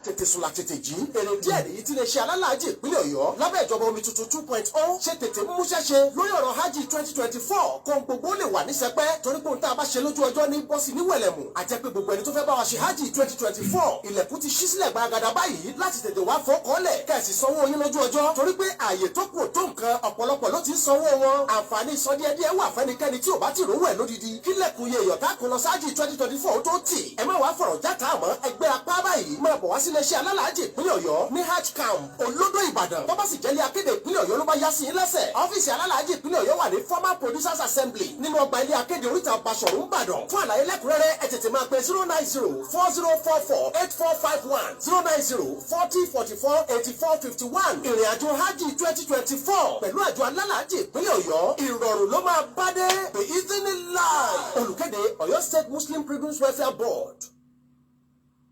tètè sùn látètè jí èrè díẹ̀ nìyí tí lè ṣe alálàájì ìpínlẹ̀ Ọ̀yọ́ lábẹ́ ìjọba omi tuntun 2.0 ṣe tètè mú ṣẹ́ṣe lórí ọ̀rọ̀ hajj 2024 kó gbogbo lè wà ní sẹpẹ́ torí pé ohun tá a bá ṣe lójú ọjọ́ ní bọ́sì ní wẹ̀lẹ̀mù àjẹ́ pé gbogbo ẹni tó fẹ́ bá wa ṣe hajj 2024 ilẹ̀kùn ti ṣí sílẹ̀ gbàgàdà báyìí láti tètè wá fọ́kànlẹ̀ kẹ̀sì sanwó yín lójú ọjọ́ torí pé ààyè tó kù tó nǹkan ọ̀pọ̀lọpọ̀ ló ti ń sanwó wọn àǹfààní ìsọdíẹ̀díẹ̀ wà fẹ́nikẹ́ni tí ò bá ti rówó ẹ̀ lódidi kílẹ̀kùn iye èèyàn tá kò lọ sáájì 2024 tó tì ẹ má wàá fọ̀rọ̀ játa àmọ́ ẹgbẹ́ apá báyìí máa bọ̀ wá sílé iṣẹ́ alálàájì ìpínlẹ̀ Ọ̀yọ́ ní hajj camp olódò Ìbàdàn tó bá sì jẹ́lé akéde ìpínlẹ̀ Ọ̀yọ́ ló bá yá sí yín lẹ́sẹ̀ ọ́fíìsì alálàájì ìpínlẹ̀ Ọ̀yọ́ wà ní former producers assembly nínú ọgbà ilé akéde oríta Basọ̀rún Ìbàdàn fún àlàyé lẹ́kùnrẹ́rẹ́ ẹ tètè máa pe 09040448451 ìrìnàjò hajj 2024 pẹ̀lú àjọ alálàájì ìpínlẹ̀ Ọ̀yọ́ ìrọ̀rùn ló máa bá dé bí idhnillah olùkéde Ọ̀yọ́ State Muslim Pilgrims Welfare Board.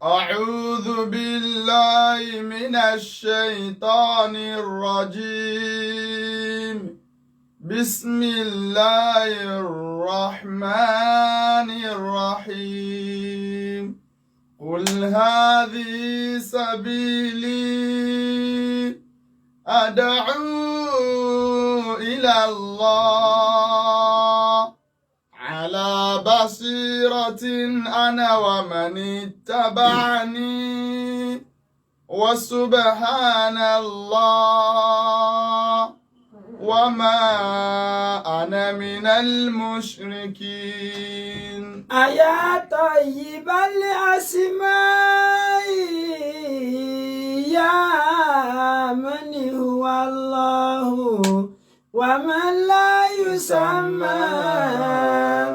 أعوذ بالله من الشيطان الرجيم بسم الله الرحمن الرحيم قل هذه سبيلي أدعو إلى الله على بصيرة أنا ومن اتبعني وسبحان الله وما أنا من المشركين أيا طيب الأسماء يا من هو الله ومن لا يسمى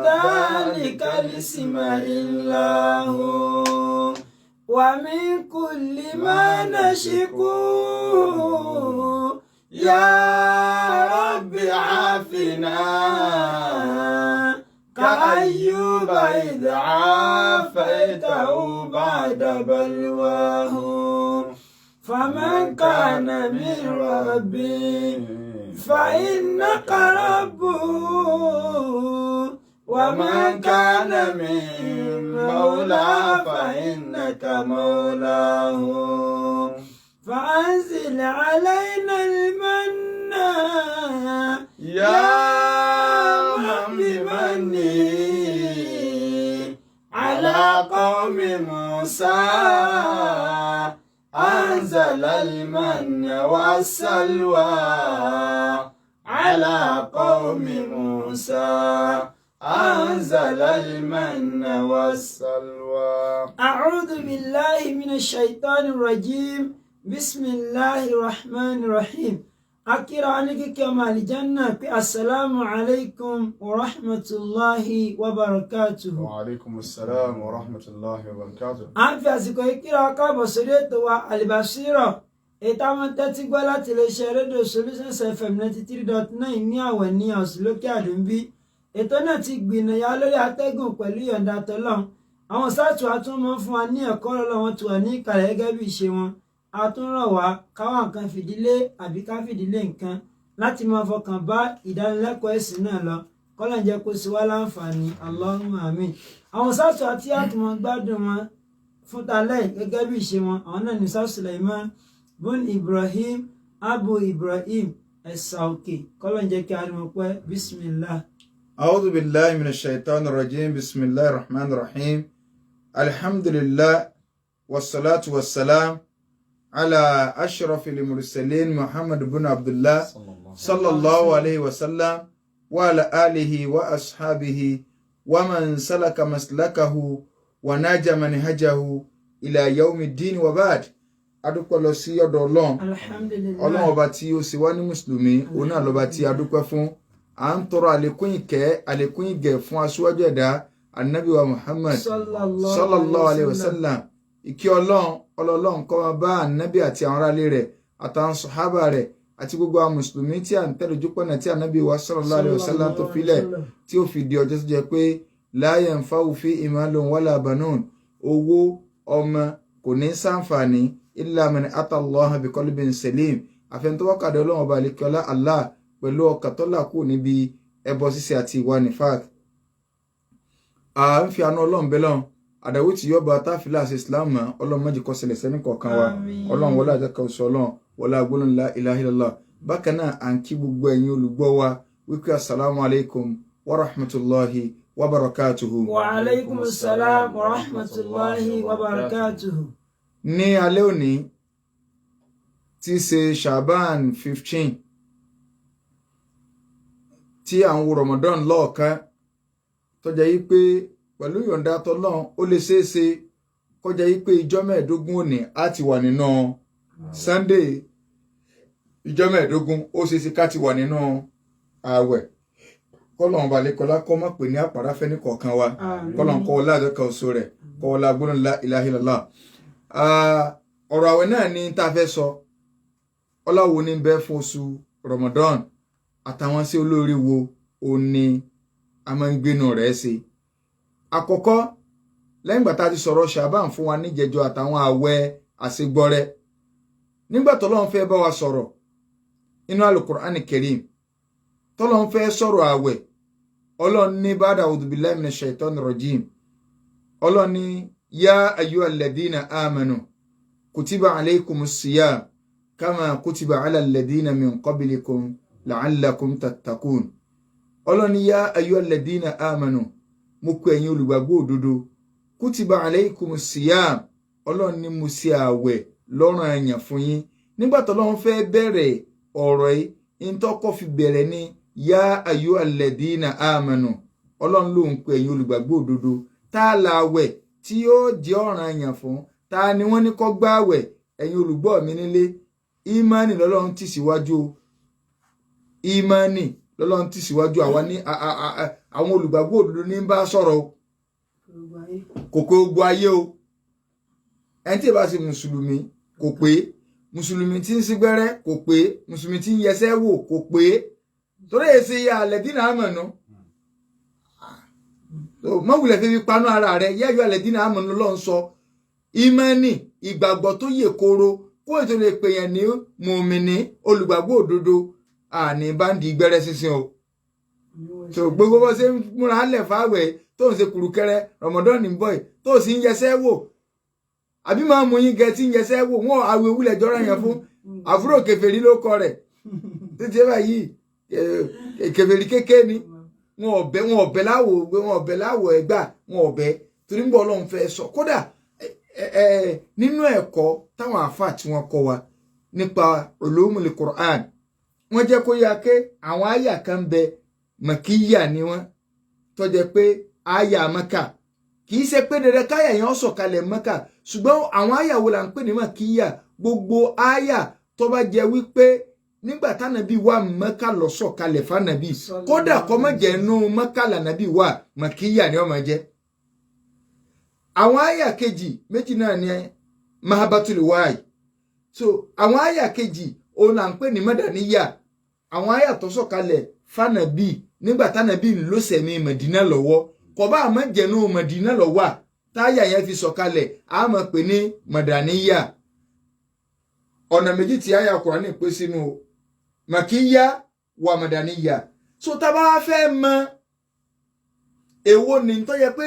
ذلك الاسم إلا هو ومن كل ما نشكو يا رب عافنا كأيوب إذ عافيته بعد بلواه فمن كان من ربي فإنك ربه ومن كان من مولى فإنك مولاه فأنزل علينا المنى يا من بمني على قوم موسى أنزل المن والسلوى على قوم موسى أنزل المن والسلوى أعوذ بالله من الشيطان الرجيم بسم الله الرحمن الرحيم أكرانك كما الجنة السلام عليكم ورحمة الله وبركاته وعليكم السلام ورحمة الله وبركاته أنفي أسيكو إكرا كابو سريتوا البصيرة إتاما تاتيقوا لا تلشاردو سولوشنز FM 93.9 ní Awon ní Òsìlókè Àdúnbí ètò náà ti gbìnàyà lórí atẹ́gùn pẹ̀lú ìyọ̀ǹda tọ́lọ́run àwọn sáàtù àtúnmọ́ fún wa ní ẹ̀kọ́ ọlọ́wọ́n tí wà ní ìkàlẹ̀ gẹ́gẹ́ bí ìṣe wọn àtúnrọ̀ wá káwọn nǹkan fìdílé àbí ká fìdílé nǹkan láti máa fọkàn bá ìdánilẹ́kọ̀ọ́ ẹ̀sìn náà lọ kọ́lọ̀ jẹ́ kó sí wá láǹfààní Allahumma àmín àwọn sáàtù àti àtúnmọ́ gbádùn wọn fún talẹ́ gẹ́gẹ́ bí ìṣe wọn àwọn náà ní South Suleiman bun Ibrahim Abu Ibrahim ẹ̀sà òkè kọ́lọ̀ jẹ́ kí a rí wọn pẹ́ bismillah. أعوذ بالله من الشيطان الرجيم بسم الله الرحمن الرحيم الحمد لله والصلاة والسلام على أشرف المرسلين محمد بن عبد الله صلى الله عليه وسلم وعلى آله وأصحابه ومن سلك مسلكه وناج منهجه إلى يوم الدين وبعد adúpẹ́ lọ sí ọ̀dọ̀ Ọlọ́run Ọlọ́run ọba tí ó sì wá ní mùsùlùmí òun náà lọ́ba tí adúpẹ́ fún à ń tọrọ àlékún ìkẹ́ àlékún ìgẹ̀ fún aṣíwájú ẹ̀dá Ànábì wa Muhammad sallallahu alayhi wa sallam ìkẹ́ Ọlọ́run kó máa bá Ànábì àti àwọn aráalé rẹ̀ àtàwọn sàhábà rẹ̀ àti gbogbo àwọn mùsùlùmí tí à ń tẹ̀lé ojúpọ̀nà tí Ànábì wa sallallahu alayhi wa sallam tó filẹ̀ tí ó fi di ọjọ́ tó jẹ́ pé la yanfa'u fihi malun wala banun owó ọmọ kò ní ṣàǹfààní illa man ata Allaha bi qalbin salim àfẹnutọ́wọ́kàdé Ọlọ́run ọba àlekíọ́lá Allah pẹ̀lú ọkàn tó là kù níbi ẹbọ ṣíṣe àti ìwà nifaq. À ń fi àánú Ọlọ́run bẹ lọ́run àdàwó tí yọba táfìlà àti islam ọlọ́run má jẹ́ kó ṣẹlẹ̀ sẹ́ni kọ̀ọ̀kan wa ọlọ́run wọlé àjẹkà oṣù ọlọ́run wọlé agbóhùn la ilaha illallah bákan náà à ń kí gbogbo ẹ̀yin olùgbọ́ wa wípé assalamu alaikum wa rahmatullahi wa barakatuhu. wa alaikum assalam wa rahmatullahi wa barakatuhu. ní alẹ́ òní tí í ṣe Shaban 15 tí à ń wo Ramadan lọ́ọ̀kan tó jẹ́ yí pé pẹ̀lú ìyọ̀ǹda tọ́lọ́run ó lè ṣeéṣe kó jẹ́ yí pé ìjọ́ mẹ́ẹ̀ẹ́dógún òní á ti wà nínú Sunday ìjọ́ mẹ́ẹ̀ẹ́dógún ó ṣeéṣe ká ti wà nínú ààwẹ̀ kọ́lọ́run balẹ̀ kọ́lá kọ́ mọ̀ pé ní àpàráfẹ́ ní kọ̀ọ̀kan wa kọ́lọ́run kọ́ ọlá àjọkà oṣù rẹ̀ kọ́ ọlá gbóná la ilaha illallah. ọ̀rọ̀ àwẹ̀ náà ni tá a fẹ́ sọ ọláwo ní bẹ́ fún oṣù Ramadan àtàwọn sí olórí wo òun ni a máa ń gbénu rẹ̀ ṣe. àkọ́kọ́ lẹ́yìn ìgbà tá a ti sọ̀rọ̀ Shaban fún wa níjẹjọ àtàwọn àwẹ̀ àṣegbọ́rẹ́ nígbà tọ́lọ́run fẹ́ bá wa sọ̀rọ̀ inú Al-Qur'an Karim tọ́lọ́run fẹ́ sọ̀rọ̀ àwẹ̀ ọlọ́run ní ba'da a'udhu billahi minash shaitani rajim ọlọ́run ní ya ayyuhal ladhina amanu kutiba alaykumus siyam kama kutiba ala alladhina min qablikum la'allakum tattaqun ọlọ́run ní ya ayyuhal ladhina amanu mo kú ẹ̀yin olùgbàgbọ́ òdodo kutiba alaykumus siyam ọlọ́run ní mo ṣe àwẹ̀ lọ́ranyàn fún yín nígbà tọ́lọ́run fẹ́ bẹ̀rẹ̀ ọ̀rọ̀ yìí ntọ́kọ́ fi bẹ̀rẹ̀ ní ya ayyuhal ladhina amanu ọlọ́run ló ń pè ẹ̀yin olùgbàgbọ́ òdodo tá a la àwẹ̀ tí yóò jẹ́ ọ̀ranyàn fún ta ni wọ́n ní kó gba àwẹ̀ ẹ̀yin olùgbọ́ mi nílé ìmánì lọ́lọ́run tì síwájú ìmánì lọ́lọ́run tì síwájú àwa ní àwọn olùgbàgbọ́ òdodo ní bá sọ̀rọ̀ kòkó gbogbo ayé o ẹni tí ì bá ṣe mùsùlùmí kò pé mùsùlùmí tí ń sígbẹ́rẹ́ kò pé mùsùlùmí tí ń yẹsẹ́ wò kò pé torí èsì ya alẹ́dínà àmọ̀nà mọ́wùlẹ̀ fi panú ara rẹ̀ yẹ́yọ́ alẹ́dínà àmọ̀nà lọ́n sọ ìmánì ìgbàgbọ́ tó yè koro kó ètò lè pè yẹn ní mùmìnì olùgbàgbọ́ òdodo àní báńdì gbẹ́rẹ́ sísìn o tó gbogbo bó ṣe ń múra lẹ̀ fáwẹ̀ tó ń ṣe kùrùkẹrẹ Ramadan ní bọ́ì tó sì ń yẹsẹ́ wò àbí máa mú yín gẹ tí ń yẹsẹ́ wò wọ́n àwẹ̀ wúlẹ̀ jọra yẹn fún àbúrò kèfèrí ló kọ rẹ̀ títí ẹ báyìí kèfèrí kéké ni wọn ọbẹ láwò ẹgbà wọn ọbẹ torí ń bọ Ọlọ́run fẹ́ sọ kódà nínú ẹ̀kọ́ táwọn àáfà tí wọ́n kọ́ wa nípa ulumul Qur'an wọ́n jẹ́ kó yá ké àwọn àyà kan bẹ màkíyà ni wọ́n tó jẹ́ pé àyà Mákà kì í ṣe pé dandan káyà yẹn ó sọ̀kalẹ̀ Mákà ṣùgbọ́n àwọn àyà wo là ń pè ní màkíyà gbogbo àyà tó bá jẹ́ wípé nígbà tánàbí wà Mákà ló sọ̀kalẹ̀ fánàbí kódà kó má jẹ́ inú Mákà lànàbí wà màkíyà ni ó máa jẹ́. àwọn àyà kejì méjì náà ni mahabatul wáyì so àwọn àyà kejì òun là ń pè ní mádàníyà àwọn àyà tó sọ̀kalẹ̀ fánàbí nígbà tánàbí ló sẹ̀mí Mẹ̀dínà lọ́wọ́ kò bá má jẹ́ inú Mẹ̀dínà ló wà táyà yẹn fi sọ̀kalẹ̀ a máa pè ní mádàníyà. ọ̀nà méjì tí àyà Kùránì pín sínú màkíyà wà mádàníyà so tá bá fẹ́ mọ̀ èwo ni tó yẹ pé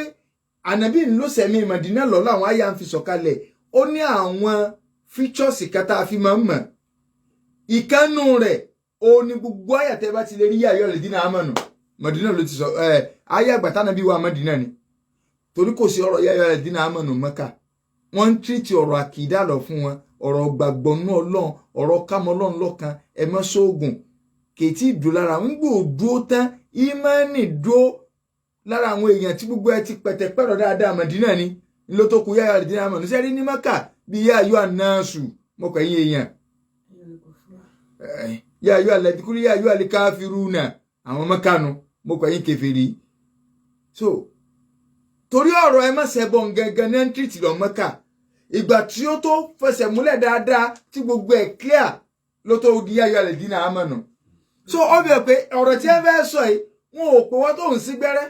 ànàbí ló sẹ̀mí Mẹ̀dínà lọ láwọn àyà ń fi sọ̀kalẹ̀ ó ní àwọn features kata fi máa ń mọ̀ ìkànnù rẹ̀ ó ní gbogbo àyà tẹ́ bá ti lè rí yàyọ́ lè dínà àmọ̀nù Mẹ̀dínà ló ti sọ àyà àgbàtà nàbí wà Mẹ̀dínà ni torí kò sí ọ̀rọ̀ yàyọ́ lè dínà àmọ̀nù Mẹ́kà wọ́n ń tírìtì ọ̀rọ̀ àkìdá lọ fún wọn ọ̀rọ̀ gbàgbọ́ nú Ọlọ́run ọ̀rọ̀ kámọ́ Ọlọ́run lọ́kan ẹ̀mọ́ sóògùn kètì ìdúró lára wọn gbò dúró tán ìmánì dúró lára àwọn èèyàn tí gbogbo ẹ ti pẹ̀tẹ̀ pẹ̀rọ̀ dáadáa Mẹ̀dínà ni ló tó kù yáyà lè àmọ̀nù sẹ́rí ní Mẹ́kà bí yá ayọ́ ànáàsù mọ́kọ̀ ẹ̀yìn èèyàn yá ayọ́ àlẹ́díkúrí yá ayọ́ àlẹ́káfírúnà àwọn Mẹ́kànù mọ́kọ̀ ẹ̀yìn kèfèrí so torí ọ̀rọ̀ ẹ má ṣẹbọ gẹ́gẹ́ ní ẹ̀ńtírìtì lọ Mẹ́kà ìgbà tí ó tó fẹsẹ̀ múlẹ̀ dáadáa tí gbogbo ẹ̀ clear ló tó di yá ayọ́ àlẹ́dínà àmọ̀nù so ó bẹ̀ pé ọ̀rọ̀ tí ẹ fẹ́ sọ yìí wọn ò pè wọ́n tó ń sí gbẹ́rẹ́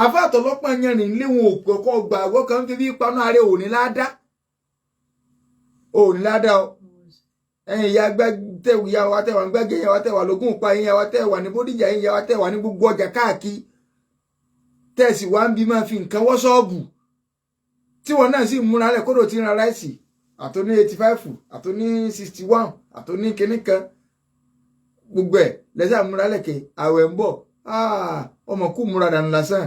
àfàtọ̀ lọ́pọ̀ yẹnrìn lé wọn ò pè kọ́ gbà àgọ́ kan fi bí paná ààrẹ òní ládá o ẹ̀yin ìyá tẹ̀wù ìyá wa tẹ̀wà ń gbẹ́gẹ́ ìyá wa tẹ̀wà lógún pa ìyá wa tẹ̀wà ní Bódìjà ìyá wa tẹ̀wà ní gbogbo ọjà káàkiri tẹ̀sí wa ń bí máa fi nǹkan wọ́ ṣọ́ọ̀bù tí wọ́n náà sì múra lẹ̀ kódò tí ń ra ráìsì àtòní 85 àtòní 61 àtòní kinní kan gbogbo ẹ̀ lẹ́sẹ̀ àmúra lẹ̀kẹ̀ àwẹ̀ ń bọ̀ ọmọ kú múra dànù lásán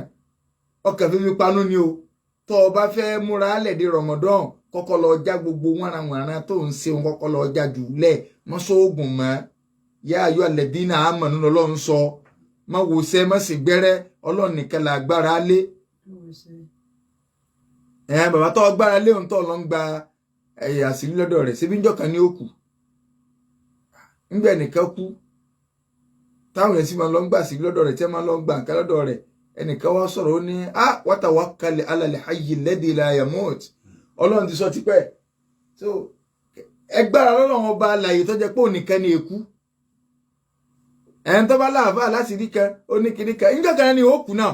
ọkàn fífi panú ni o tó o bá fẹ́ múra lẹ̀ di Ramadan kọ́kọ́ lọ já gbogbo wọ́nranwọ̀nran tó ń ṣe wọn kọ́kọ́ lọ já jù lẹ̀ mọ́ sóògùn mọ́ yá ayọ́ alladhina amanu lọ́lọ́run sọ má wò sẹ́ má sì gbẹ́rẹ́ Ọlọ́run nìkan là gbára lé bàbá tó gbára lé òun tó lọ ń gba àṣírí lọ́dọ̀ rẹ̀ ṣebí ńjọ́ kan ní òkú ńgbà ẹnìkan kú táwọn èèyàn sì máa lọ ń gbà sí lọ́dọ̀ rẹ̀ tí wọ́n máa lọ ń gbà nǹkan lọ́dọ̀ rẹ̀ ẹnìkan wá sọ̀rọ̀ ó ní wa tawakkal ala al-hayyi alladhi la yamut Ọlọ́run ti sọ tipẹ́ so ẹgbára lọ́lọ́run ọba alààyè tó jẹ́ pé ònìkan ni èkú ẹ̀yìn tó bá láàfáà láti rí kan ó ní kinní kan ńjọ́ kan ní òkú náà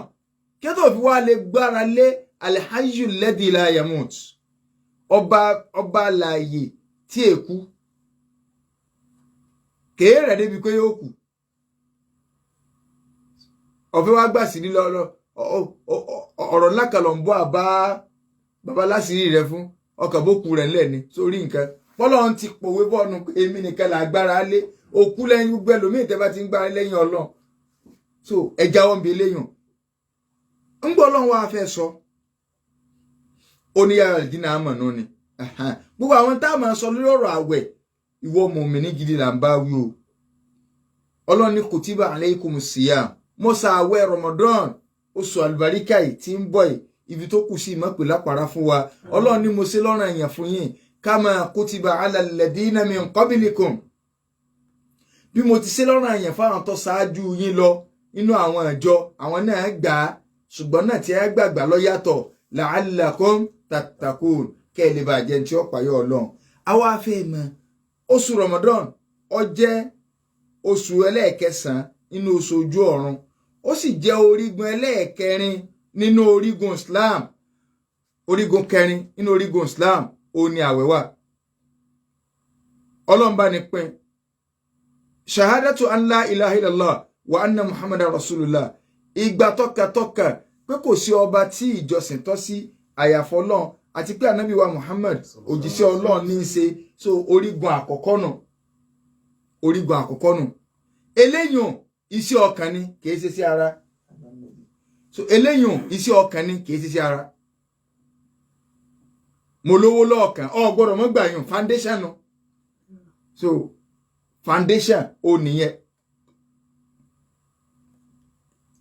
kí tó fi wá lè gbára lé al-hayyu alladhi la yamut ọba alààyè tí èkú kèé débi pé yóò kú ọ̀fẹ́ wá gbà sí nílọ ọ̀rọ̀ ńlá kan lọ ń bọ́ àbá bàbá láṣìírí rẹ fún ọkàn bókù rẹ̀ ńlẹ̀ ni sórí nǹkan Ọlọ́run ti pòwe bọ́ọ̀nù èmi nìkan là gbára lé òkú lẹ́yìn gbogbo ẹlòmíì tẹ́ bá ti ń gbára lẹ́yìn Ọlọ́run so ẹja wọn bí eléyàn ń gbọ́ Ọlọ́run wá fẹ́ sọ oníyàrá ìdínà àmọ̀ náà ni gbogbo àwọn tá a máa sọ lórí ọ̀rọ̀ àwẹ̀ ìwọ mùmínì gidi là ń bá wí o Ọlọ́run ní kutiba alaykumus siyam mo sa àwẹ̀ Ramadan oṣù àlùbáríkà yìí tí ń bọ̀ yìí ibi tó kù sí ìmọ̀pẹ̀ lápára fún wa Ọlọ́run ní mo ṣe lọ́ranyàn fún yín kama kutiba ala alladhina min qablikum bí mo ti ṣe lọ́ranyàn fáwọn tó ṣáájú yín lọ nínú àwọn ìjọ àwọn náà gbà á ṣùgbọ́n náà tí ẹ gbàgbà lọ yàtọ̀ la'allakum tattaqun kẹ́ ẹ lè bá jẹ́ tí ó payọ́ Ọlọ́run àwa fẹ́ mọ̀ oṣù Ramadan ó jẹ́ oṣù ẹlẹ́ẹ̀kẹsàn-án nínú oṣù ojú ọ̀run ó sì jẹ́ orígun ẹlẹ́ẹ̀kẹrin nínú orígun Islam orígun kẹrin nínú orígun Islam ó ní àwẹ̀ wà Ọlọ́run bá ní pín shahadatu an la ilaha illallah wa anna muhammadan rasulullah ìgbà tọ́katọ́ka pé kò sí ọba tí ìjọsìn tọ́ sí àyàfọ́ Ọlọ́run àti pé ànábì wa Muhammad òjíṣẹ́ Ọlọ́run ní í ṣe so orígun àkọ́kọ́ nù eléyìn iṣẹ́ ọkàn ni kìí ṣe sí ara so eléyìn iṣẹ́ ọkàn ni kìí ṣe sí ara mo lówó lọ́ọ̀kan ọ gbọ́dọ̀ mọ́ gbà yàn foundation no so foundation ó nìyẹn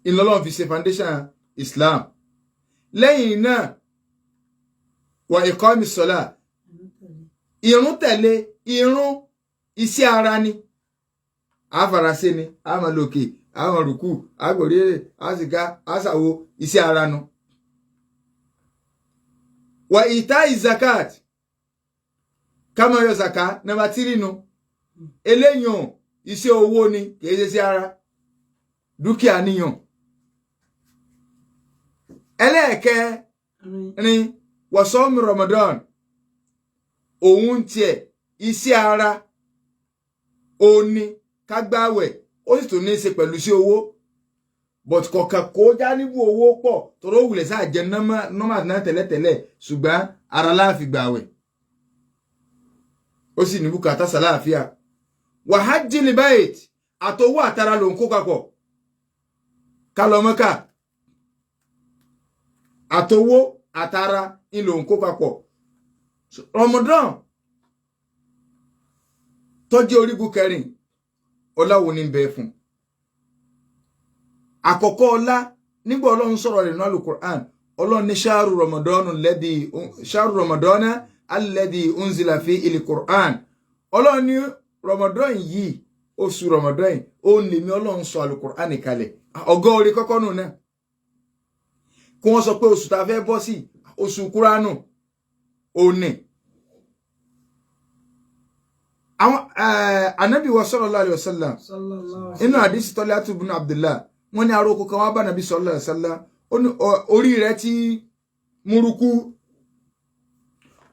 ìlọ́lọ́run fi ṣe foundation Islam lẹ́yìn náà wà ìkọ́mi sọ́lá ìrun tẹ̀lé ìrun iṣẹ́ ara ni àfarasé ni àmàlòkè àmàlùkù àgbòrèrè àsìká àsàwò iṣẹ́ ara nu wà ìta ìzakat kama yọ zaka nàbà 3 nu eléyàn iṣẹ́ owó ni kìí ṣe sí ara dúkìá níyàn ẹlẹ́ẹ̀kẹrin wọ̀sọ́mù Ramadan òun tiẹ̀ iṣẹ́ ara òní kágbáwẹ̀ ó sì tún ní í ṣe pẹ̀lú sí owó but kọ̀ọ̀kan kó já níbù owó pọ̀ tọ́rọ òwúlẹ̀ sáà jẹ nọ́mà náà tẹ́lẹ̀tẹ́lẹ̀ ṣùgbọ́n ara láàfin gbàwẹ̀ ó sì ní bùkátà sàláàfíà wàhájìlì báyìí àtọwọ́ àtara ló ń kó papọ̀ kálọ Mẹ́kà àtọwọ́ àtara ń ló ń kó papọ̀ Ramadan tó jẹ́ orígun kẹrin ọláwo ní bẹ fún àkọ́kọ́ ọlá nígbà Ọlọ́run sọ̀rọ̀ rẹ̀ nínú Al-Qur'an Ọlọ́run ní ṣáàrù Ramadan alladhi unzila fi il-Qur'an Ọlọ́run ní Ramadan yìí oṣù Ramadan yìí ó lè mi Ọlọ́run sọ Al-Qur'an kalẹ̀ ọgọ́ orí kọ́kọ́ nù náà kí wọ́n sọ pé oṣù tá a fẹ́ bọ́ sí oṣù Kúránù òní àwọn anabi wa sallallahu alaihi wasallam inú hadisi Talatu ibn Abdullah wọ́n ní aroko kan wá bá nabi sallallahu alaihi wasallam ó ní orí rẹ̀ tí muruku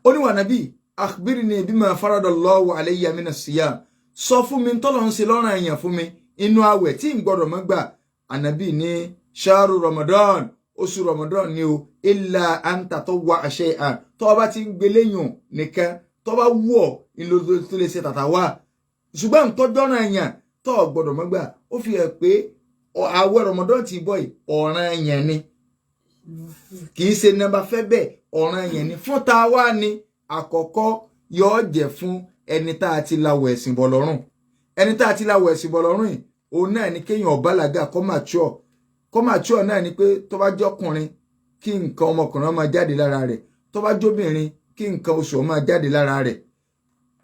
ó ní wa nabi akhbirni bima faradallahu alayya min as-siyam sọ fún mi t'Ọlọ́run ṣe lọ́ranyàn fún mi inú àwẹ̀ tí n gbọ́dọ̀ má gbà anabi ní shahru Ramadan oṣù Ramadan ni o illa an tatawwa shay'an tó bá ti ń gbéléyàn nìkan tó bá wù ọ́ ìlò tó lè ṣe tàtàwá ṣùgbọ́n tó jọ́nà èèyàn tó gbọ́dọ̀ mọ́gbà ó fi hàn pé àwẹ̀ Ramadan ti bọ̀ yìí ọ̀ràn èèyàn ni kì í ṣe nàbà fẹ́ bẹ́ẹ̀ ọ̀ràn èèyàn ni fún ta wá ni àkọ́kọ́ yóò jẹ́ fún ẹni tá a ti lawọ̀ ẹ̀sìn bọ̀ lọ́rùn ẹni tá a ti lawọ̀ ẹ̀sìn bọ̀ lọ́rùn yìí òun náà ni kéèyàn bàlágà kó mature náà ni pé tó bá jọkùnrin kí nǹkan ọmọkùnrin máa jáde lára rẹ̀ tó bá jóbìnrin kí nǹkan oṣù máa jáde lára rẹ̀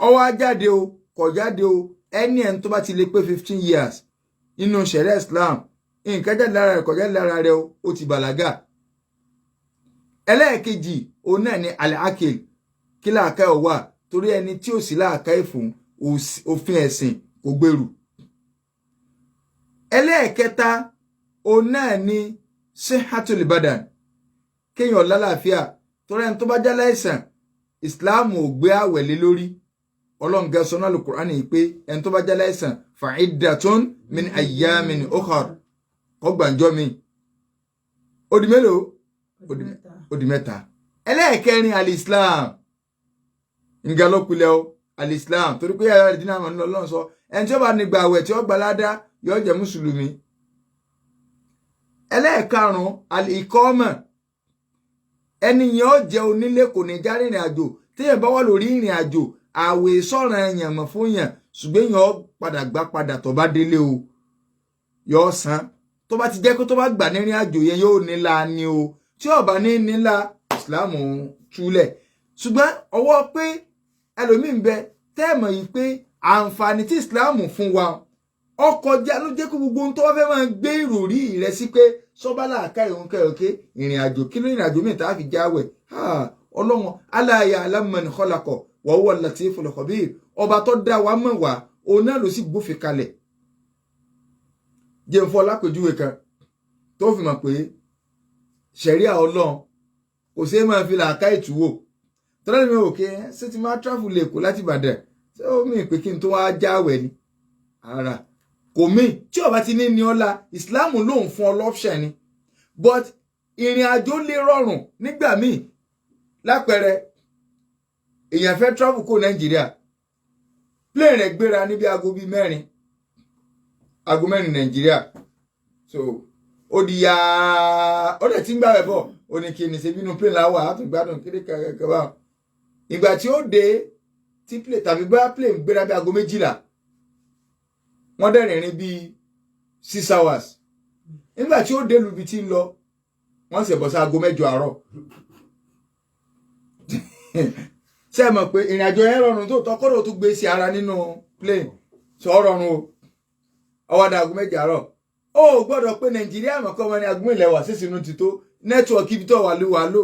ó wá jáde o kò jáde o ẹni ẹni tó bá ti lè pé 15 years nínú ṣẹ̀ríà Islam nǹkan jáde lára rẹ̀ kò jáde lára rẹ̀ ó ti bàlágà ẹlẹ́ẹ̀kejì òun náà ni al-akil kí làákà ẹ̀ wà torí ẹni tí ò sí làákà ẹ̀ fún òfin ẹ̀sìn kò gbèrú ẹlẹ́ẹ̀kẹta òun náà ni sihatul badan kéèyàn lálàáfíà torí ẹni tó bá já láìsàn Islam ò gbé àwẹ̀ lé lórí Ọlọ́run gẹ́ sọ́nà al-Qur'ani pé ẹni tó bá já láìsàn fa'iddatun min ayyamin ukhar kó gbàǹjọ́ mi ó di mélòó ó di mẹ́ta ẹlẹ́ẹ̀kẹrin al-Islam nga lọ́pìlẹ̀ o al-Islam torí pé ẹ̀rọ ìdínà àwọn Ọlọ́run sọ ẹni tí ó bá nígbà àwẹ̀ tí ó gbà ládá yóò jẹ́ mùsùlùmí ẹlẹ́ẹ̀karùn-ún al-iqama ẹni yẹn ó jẹ́ onílé kò ní já rìnrìn àjò téèyàn bá wà lórí ìrìn àjò àwẹ̀ sọ̀ràn èèyàn mọ̀ fún yàn ṣùgbọ́n èèyàn padà gbà padà tó bá délé o yóò san tó bá ti jẹ́ pé tó bá gbà nírìn àjò yẹn yóò nílá ni o tí ó bá ní nílá Islam túlẹ̀ ṣùgbọ́n ọwọ́ pé ẹlòmíín bẹ tẹ́ẹ̀mọ̀ yìí pé àǹfààní tí Islam fún wa ọkọjá ló jẹ́ kó gbogbo ohun tó wá fẹ́ máa gbé ìròrí rẹ̀ sí pé sọ́bálà àkáyọ̀ ń kẹ́rọ̀kẹ́ ìrìn àjò kí ló ìrìn àjò mìíràn tá a fi jáwẹ̀ Ọlọ́run ala ya'lamu man khalaqa wa huwa al-latiful khabir ọba tó dá wa mọ̀ wá òun náà ló sì gbófin kalẹ̀ jẹ́ ń fọ́ lápèjúwe kan tó fi mọ̀ pé ṣẹ̀ríà Ọlọ́run kò sí máa fi làákà ìtúwò tọ́lá mi ò kí ṣé ti máa travel lè kó láti Ìbàdàn ṣé ó mì pé kí n tó wá jáwẹ̀ ni ara kò mí tí ó bá ti ní ọlá Islam lòun fún ọ lọ́pṣẹ̀ ni but ìrìn àjò lè rọrùn nígbà míì lápẹẹrẹ èèyàn fẹ́ travel kó Nàìjíríà plane rẹ̀ gbéra níbi aago mẹ́rin Nàìjíríà so ó di ya ó dẹ̀ tí ń gbà rẹ̀ bọ̀ ó ní kí ni ṣe bínú plane láwà á tún gbádùn kéde kẹ̀kẹ́ bá ìgbà tí ó dé tí plane tàbí bá plane gbéra bí aago 12 wọ́n dẹ̀ rìnrìn bí 6 hours nígbà tí ó dé lubi tí ń lọ wọ́n sì bọ̀ sí aago 7 àárọ̀ ṣé ẹ mọ̀ pé ìrìn àjò yẹn rọrùn tó tọkọ́rọ̀ tó gbé sí ara nínú plane sọ rọrùn o ọwọ́ dá aago 7 àárọ̀ ó gbọ́dọ̀ pé Nàìjíríà mọ̀kọ́ wọn ni aago 11 wà sísìnú ti tó nẹ́tíwọ̀kì ibi tó wà lò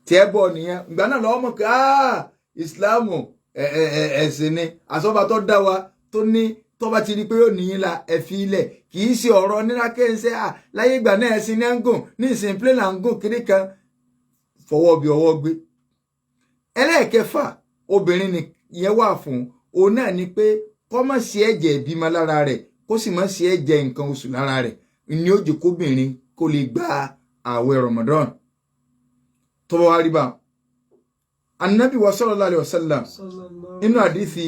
tí ẹ bọ̀ nìyẹn ìgbà náà lọ́wọ́ mọ̀ pé Islam ẹ̀sìn ni àsọ́ba tó dá wa tó ní tó bá ti rí pé yóò níyìn la ẹ̀fí ilẹ̀ kì í ṣe ọ̀rọ̀ nílákẹ́ńsẹ́ láyé ìgbà náà ẹ̀sìn ní àǹgùn ní ìsìn plane àǹgùn kiri kan fọwọ́ bí ọwọ́ gbé ẹlẹ́ẹ̀kẹfà obìnrin ni ìyẹn wà fún òun náà ni pé kó má sí ẹ̀jẹ̀ ìbímọ lára rẹ̀ kó sì má sí ẹ̀jẹ̀ nǹkan oṣù lára rẹ̀ ní ó jẹ́ kóbìnrin kó lè gba ààwẹ̀ Ramadan tó bá wá rí bá Annabi wa sallallahu alaihi wasallam inú àdífi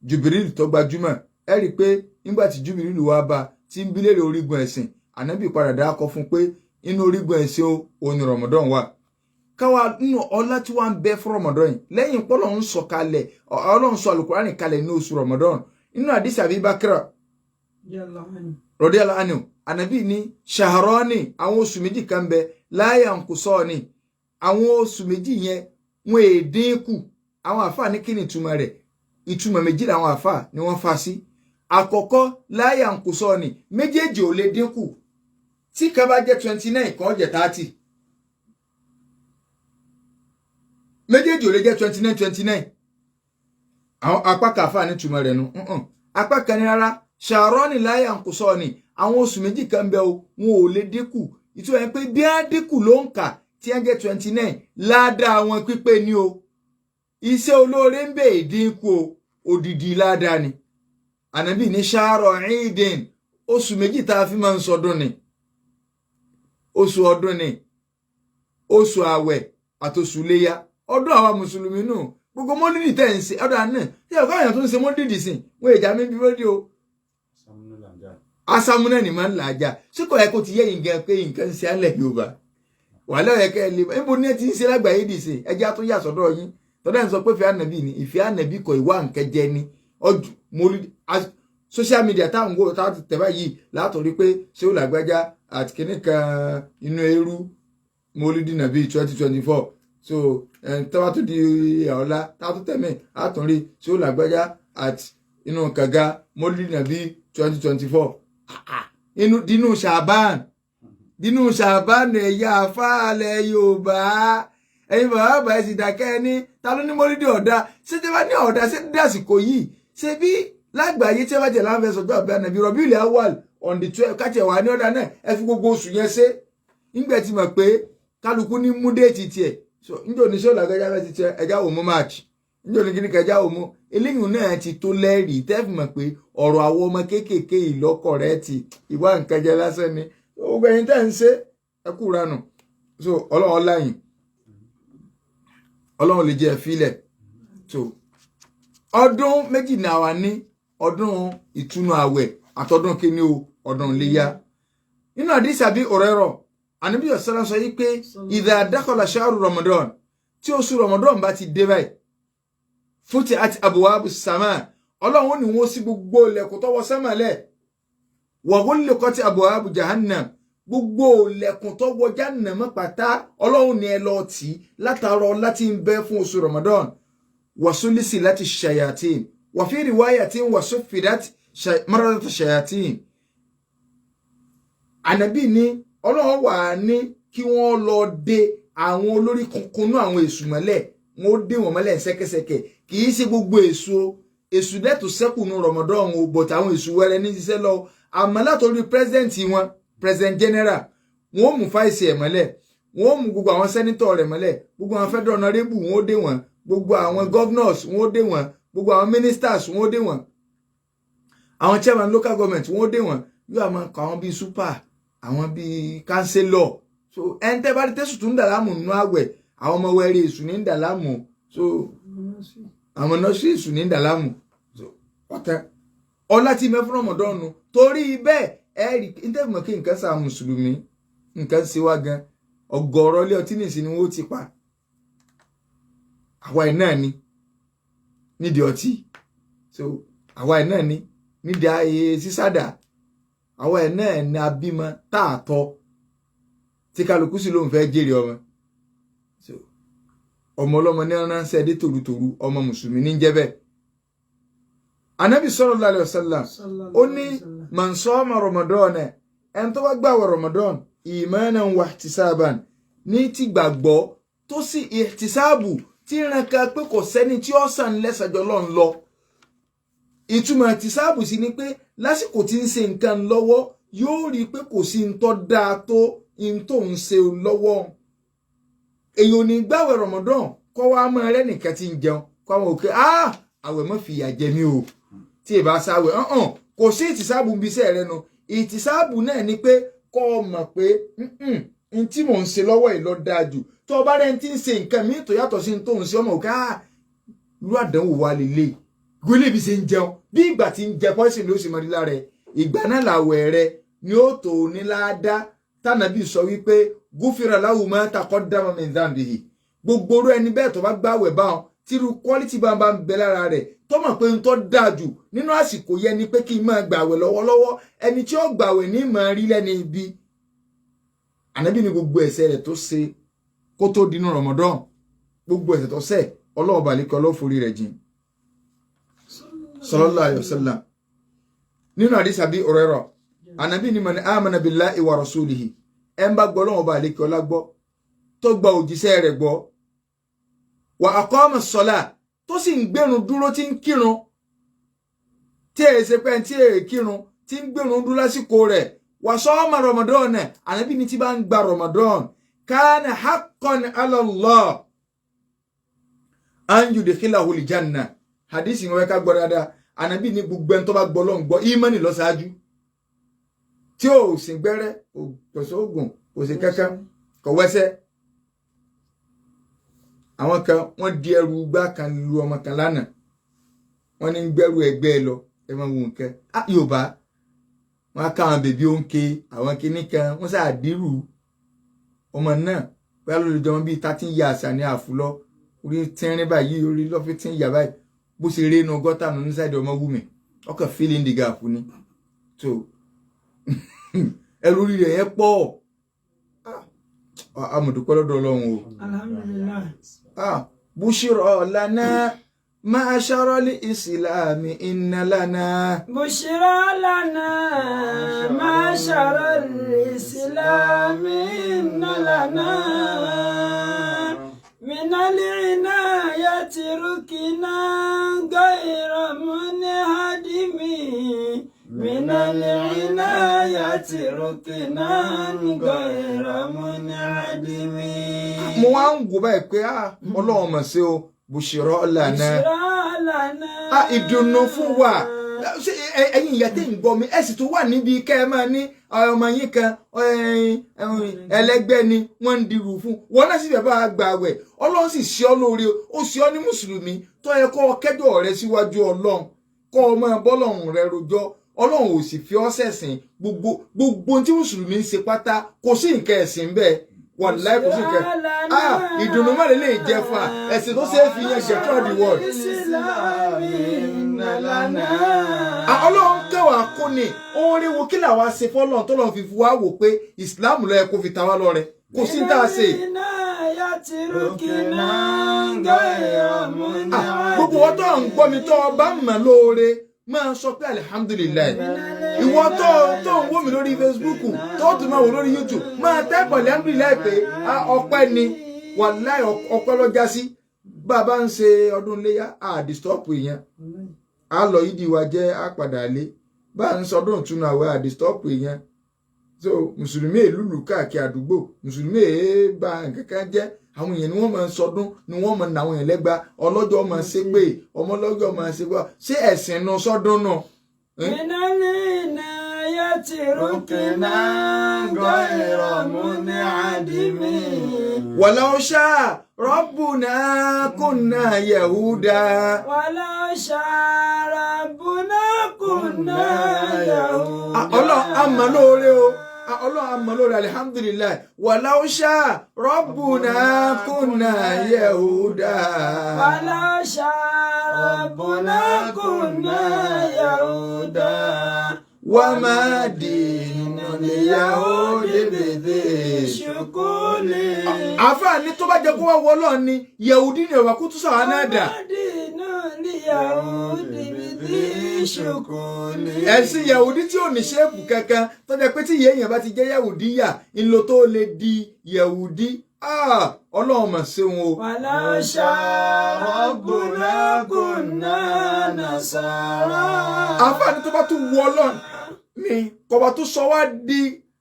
Jibril tó gbajúmọ̀ ẹ rí pé nígbà tí Jibril wá bá tí ń bi léèrè orígun ẹ̀sìn Annabi padà dákọ fún pé inú orígun ẹ̀sìn òní Ramadan wà káwa nínú ọlá tí wọ́n ń bẹ fún Ramadan yìí lẹ́yìn pọ́lọ̀ ń sọ kalẹ̀ Ọlọ́run sọ Al-Qur'ani kalẹ̀ ní oṣù Ramadan inú àdísì Abi Bakr radiyallahu anhu Ànábì ní shahrani àwọn oṣù méjì kan bẹ la yanqusani àwọn oṣù méjì yẹn wọn è dínkù àwọn àfáà ní kíni ìtumọ̀ rẹ̀ ìtumọ̀ méjì làwọn àfáà ni wọ́n fa sí àkọ́kọ́ la yanqusani méjèèjì ò lè dínkù tí kan bá jẹ́ 29 kan jẹ́ 30 méjèèjì ò lè jẹ́ 29 àwọn apá kan àfáà ní ìtumọ̀ rẹ̀ nu apá kan ní rárá shahrani la yanqusani àwọn oṣù méjì kan bẹ o wọn ò lè dínkù ìtumọ̀ yẹn pé bí á dínkù ló ń kà tí ẹ jẹ́ 29 ládàá wọn pípé ní o iṣẹ́ olóore ń bẹ ìdínkù o odidi ládàá ni Ànábì ní ṣáàrọ̀ ìdín oṣù méjì tá a fi máa ń sọdún ni oṣù ọdún ni oṣù àwẹ̀ àtòṣù léyà ọdún àwa mùsùlùmí nù gbogbo mọ́lídì tẹ̀ ń ṣe ọdún àná tí ọ̀gá èèyàn tó ń ṣe mọ́lídì sìn wọ́n èjà mi bí lóde o asámúnà ni máa ń làájá ṣé kò yẹ kó ti yẹ nǹkan pé nǹkan ń ṣe alẹ́ Yorùbá wà lọ́yẹ̀ kẹ́ ẹ lè níbo ní ẹ ti ń ṣe lágbàáyé dì sí ẹjẹ́ tó yà sọ́dọ̀ yín tọ́dọ̀ ń sọ pé ìfẹ́ ànàbí ni ìfẹ́ ànàbí kọ ìwà nkẹjẹ ni ọjọ́ mọ́lídì social media táwọn gbọ́ táwọn ti tẹ̀ báyìí látọ̀rí pé ṣé ó làgbájá àti kìnnìkan inú eérú mọ́lídì nàbí 2024 so tọ́wá tó di ọ̀la táwọn tó tẹ̀mí àtúnrí ṣé ó làgbájá àti inú kàga mọ́lídì nàbí 2024 dínú ṣàbán ẹ̀yà afáàlẹ̀ Yorùbá ẹ̀yin bàbá bàbá ẹ̀ sì dákẹ́ ẹni ta ló ní mọ́lídì ọ̀dà ṣé tí wọ́n ní ọ̀dà ṣé dídí àsìkò yìí ṣe bí lágbàáyé tí wọ́n jẹ́ láǹfẹ̀ sọ́jọ́ àbẹ́ ànàbí Rabiul Awwal on the 12 káàtì ẹ̀wà ní ọ̀dà náà ẹ fi gbogbo oṣù yẹn ṣe nígbà tí mọ̀ pé kálukú ní mú déètì tiẹ̀ níjọ́ ní sọ́ọ̀lù àgẹ́jà bẹ́ẹ̀ ti tiẹ̀ ẹja òmú March níjọ́ ní kíní kẹjá òmú eléyìí náà ti tó lẹ́rìí tẹ́fì mọ̀ pé ọ̀rọ̀ àwọn ọmọ kéékèèké ìlọ́kọ̀ rẹ̀ ti ìwà nǹkan jẹ lásán ni gbogbo ẹ̀yin tẹ́ ń ṣe ẹ kú ranù so Ọlọ́run láyìn Ọlọ́run lè jẹ́ ẹ̀fílẹ̀ so ọdún méjì náà wà ní ọdún ìtúnu àwẹ̀ àtọdún kíní o ọdún iléyá nínú àdìsí àbí ọ̀rẹ́rọ̀ ànábì ọ̀sán sọ yí pé ìdá dákọ̀lá ṣáàrù Ramadan tí oṣù Ramadan bá ti dé báyìí fúti àti abwabu sàmà Ọlọ́run ó ní wọ́n sí gbogbo ilẹ̀kùn tọ́wọ́ sánmà lẹ̀ wa ghulliqati abwabu jahannam gbogbo ilẹ̀kùn tọ́wọ́ jahannam pátá Ọlọ́run ní ẹ lọ tì látàrọ láti ń bẹ fún oṣù Ramadan wasulisi láti shayatin wa fi riwayatin wasuffidat maradatu shayatin ànábì ní Ọlọ́run wà ní kí wọ́n lọ dè àwọn olórí kunkun náà àwọn èṣù mọ́lẹ̀ wọ́n ó dè wọ́n mọ́lẹ̀ ṣẹ́kẹ́ṣẹkẹ̀ kì í ṣe gbogbo èṣù lẹ́tọ̀ sẹ́kù ní Ramadan o but àwọn èṣù wẹ́rẹ́ ní ṣiṣẹ́ lọ àmọ́ látọ̀rí president general wọ́n ó mú fáìsì ẹ̀ mọ́lẹ̀ wọ́n ó mú gbogbo àwọn sẹ́nitọ̀ rẹ̀ mọ́lẹ̀ gbogbo àwọn federal honorable wọ́n ó dè wọ́n gbogbo àwọn governors wọ́n ó dè wọ́n gbogbo àwọn ministers wọ́n ó dè wọ́n àwọn chairman local government wọ́n ó dè wọ́n yóò àmọ́ kọ àwọn bíi super àwọn bíi councillor so ẹni tẹ́ bá rí tẹ́sù tún ń dà láàmú nínú àwẹ̀ àwọn ọmọ wẹ́rẹ́ èṣù ní ń dà láàmú so àwọn nọ́ọ̀sì èṣù ní ń dà láàmú so ọ̀tẹ́ ọlá tí mẹ́fún Ramadan torí bẹ́ẹ̀ ẹ rí ìtẹ́fùmọ̀ kí nǹkan sá mùsùlùmí nǹkan ṣe wá gan ọgọ́rọ̀ ilé ọtí nìsín ni wọ́n ti pa àwa ẹ̀ náà ni nídìí ọtí so àwa ẹ̀ náà ni nídìí ayé sísádà àwa ẹ̀ náà ni abímọ táàtọ́ tí kálukú sí ló ń fẹ́ jèrè ọmọ so ọmọ ọlọ́mọ ní ránṣẹ́ dé tòrútòrú ọmọ mùsùlùmí ní jẹ́ bẹ́ẹ̀ Ànábì sallallahu alaihi wasallam ó ní man sama Ramadan ẹni tó bá gbààwẹ̀ Ramadan imanan wa ihtisaban ní ti gbàgbọ́ tó sì ihtisabu tí ìrànká pé kò sẹ́ni tí ó sàn lẹ́sàjọ́ lọ́n lọ ìtumọ̀ ihtisabu sí ni pé lásìkò tí ń ṣe nǹkan lọ́wọ́ yóò rí pé kò sí ń tọ́ dáa tó ń tó ń ṣe lọ́wọ́ èyàn ò ní gbààwẹ̀ Ramadan kọ́ wá mọ́ ẹrẹ́ nìkan tí ń jẹun kọ́ àwọn òkè àwẹ̀ mọ́ fìyà jẹ mí o tí ì bá sáwẹ̀ kò sí ìtìsáàbù ń bí iṣẹ́ rẹ nu ìtìsáàbù náà ni pé kọ́ ọ mọ̀ pé n tí mò ń ṣe lọ́wọ́ yìí lọ dáa jù tó o bá rẹ̀ ń tí ń ṣe nǹkan míì tó yàtọ̀ sí tó ń ṣe ọmọ òkè irú àdánwò wa lélẹ̀ gbólé bí ṣe ń jẹun bí ìgbà tí ń jẹ pọ́ìsì ló sì mọ́ ní lára ẹ̀ ìgbà náà làwẹ̀ rẹ ni ó tó ní láàdá tánàbí sọ wípé gúfìrà láwùmọ́ takọ́ dámọ́ mi dhanbihi gbogbo orú ẹni bẹ́ẹ̀ tó bá gbàwẹ̀ báwọn tíru quality bá ń bẹ lára rẹ̀ tó mọ̀ pé ń tọ́ dáa jù nínú àsìkò yẹn ni pé kí n máa gbàwẹ̀ lọ́wọ́lọ́wọ́ ẹni tí ó gbàwẹ̀ ní máa rí lẹ́ni ibi ànábì ní gbogbo ẹ̀ṣẹ̀ rẹ̀ tó ṣe kó tó dínú Ramadan gbogbo ẹ̀ṣẹ̀ tó ṣẹ̀ Ọlọ́run bá lè kọ́ ló forí rẹ̀ jìn sallallahu alaihi wasallam nínú àdìsí àbí ọ̀rẹ́rọ̀ ànábì ní man amana billahi wa rasulihi ẹ̀ ń bá gbọ́ Ọlọ́run bá lè kọ́ lágbọ́ tó gba òjíṣẹ́ rẹ̀ gbọ́ wa aqama as-salat tó sì ń gbérun dúró tí ń kírun tí èyí ṣe pé tí èyí kírun tí ń gbérun dúró lásìkò rẹ̀ wa sọ́ọ́mà Ramadan ànábì ní tí bá ń gba Ramadan kana haqqan ala Allah an yudkhilahu al-janna hadisi ni wọ́n ká gbọ́ dáadáa ànábì ní gbogbo ẹni tó bá gbọ́ lọ́n gbọ́ ìmánì lọ ṣáájú tí ò sì gbẹ́rẹ́ kò sóògùn kò sí kankan kò wẹ́sẹ̀ àwọn kan wọ́n di ẹrù gbá kan lu ọmọ kan lánàá wọ́n ní gbẹ́rù ẹgbẹ́ lọ ẹ máa wò nǹkan Yorùbá wọ́n á ká àwọn bèbí òǹkè àwọn kinní kan wọ́n sáà dírù ọmọ náà bóyá lórí jọmọ bíi 13 years ní àfúlọ́ orí tínrín báyìí orí lọ́fí tí ń yà báyìí bó ṣe rí inú gọ́tà nù ní sáìdì ọmọ wù mí ọkàn feeling the gap ni so ẹrù rẹ̀ yẹn pọ̀ amọ̀dúpẹ́ lọ́dọ̀ Ọlọ́run o alhamdulillah bushra lana ma'ashara al-islami inna lana bushra lana ma'ashara al-islami inna lana min al-inayati rukina ghayra munhadimi من العناية ركنا غير منعدم. mo wá ń gò báyìí pé Ọlọ́run mọ̀ sí o bushra lana ìdùnnú fún wa ẹ̀yin ìyá tẹ́ ń gbọ́ mi ẹ sì tún wà níbi kẹ́ ẹ máa ní ọmọ yín kan ẹlẹ́gbẹ́ ni wọ́n ń dirù fún wọn náà sì bẹ̀bá gbààwẹ̀ Ọlọ́run sì ṣe ọ́ lóore ó ṣe ọ́ ní mùsùlùmí tó yẹ kó kẹ́jọ́ rẹ síwájú Ọlọ́run kó o máa bọ́lọ́run rẹ rojọ́ Ọlọ́run ò sì fi ọ́ ṣẹ̀sìn gbogbo tí mùsùlùmí ń ṣe pátá kò sí nǹkan ẹ̀sìn bẹ́ẹ̀ wàláì kò sí nǹkan ìdùnnú má lè jẹ́ fún ẹ̀sìn tó ṣe é fi yẹn get through the world. Ọlọ́run kẹwàá kó ni orin wo kí làwa ṣe fọ́lọ́run tó lọ́n fi wá wò pé ìsìláàmù ló yẹ kó fi ta wá lọ́rẹ kò sí tá a ṣe. Gbogbo wọn tó ń gbọ́ mi tó ọba mọ̀ lóore máa sọ pé alihamdulilayi ìwọ tó ń wò mí lórí Facebook tó tún máa wò lórí YouTube máa tẹ́ pẹ̀lú alihamdulilayi pé ọpẹ́ ni wàláì ọpẹ́ ló já sí bàbá ń ṣe ọdún iléyà àdìstọ́pù èèyàn á lọ yídì wa jẹ́ àpàdà lé bá ń sọdún ìtúnu àwẹ̀ àdìstọ́pù èèyàn so mùsùlùmí èlùlù káàkiri àdúgbò mùsùlùmí èébà kankan jẹ́ àwọn èèyàn ni wọ́n máa ń sọdún ni wọ́n máa ń na àwọn èèyàn lẹ́gba ọlọ́jọ́ máa ṣe pé ọmọ ọlọ́jọ́ máa ṣe pé ṣé ẹ̀sìn nu sọdún náà. minalina yati rukina ghayra mun'adimi. walau sha'a rabbuna kunna yahuda. walau sha'a rabbuna kunna yahuda. Ọlọ́run àmọ́ lóore o. Ọlọ́run àmọ́ lórí alihamdulilayi walau sha'a rabbuna kunna yahuda. walau sha'a rabbuna kunna yahuda. wa ma dinul yahudi bidhi shukuli. àfààní tó bá jẹ́ kó wá wọ Ọlọ́run ni yahudi ni ọ̀wà kó tún sọ̀rọ̀ náà dà. ẹ̀sìn yahudi tí ò ní ṣéèpù kankan tó jẹ́ pé tí yéèyàn bá ti jẹ́ yahudi yà ńlọ tó lè di yahudi Ọlọ́run mà ṣeun o. walau sha'a rabbuna kunna nasara. àfààní tó bá tún wọ Ọlọ́run ni kọba tó sọ wá di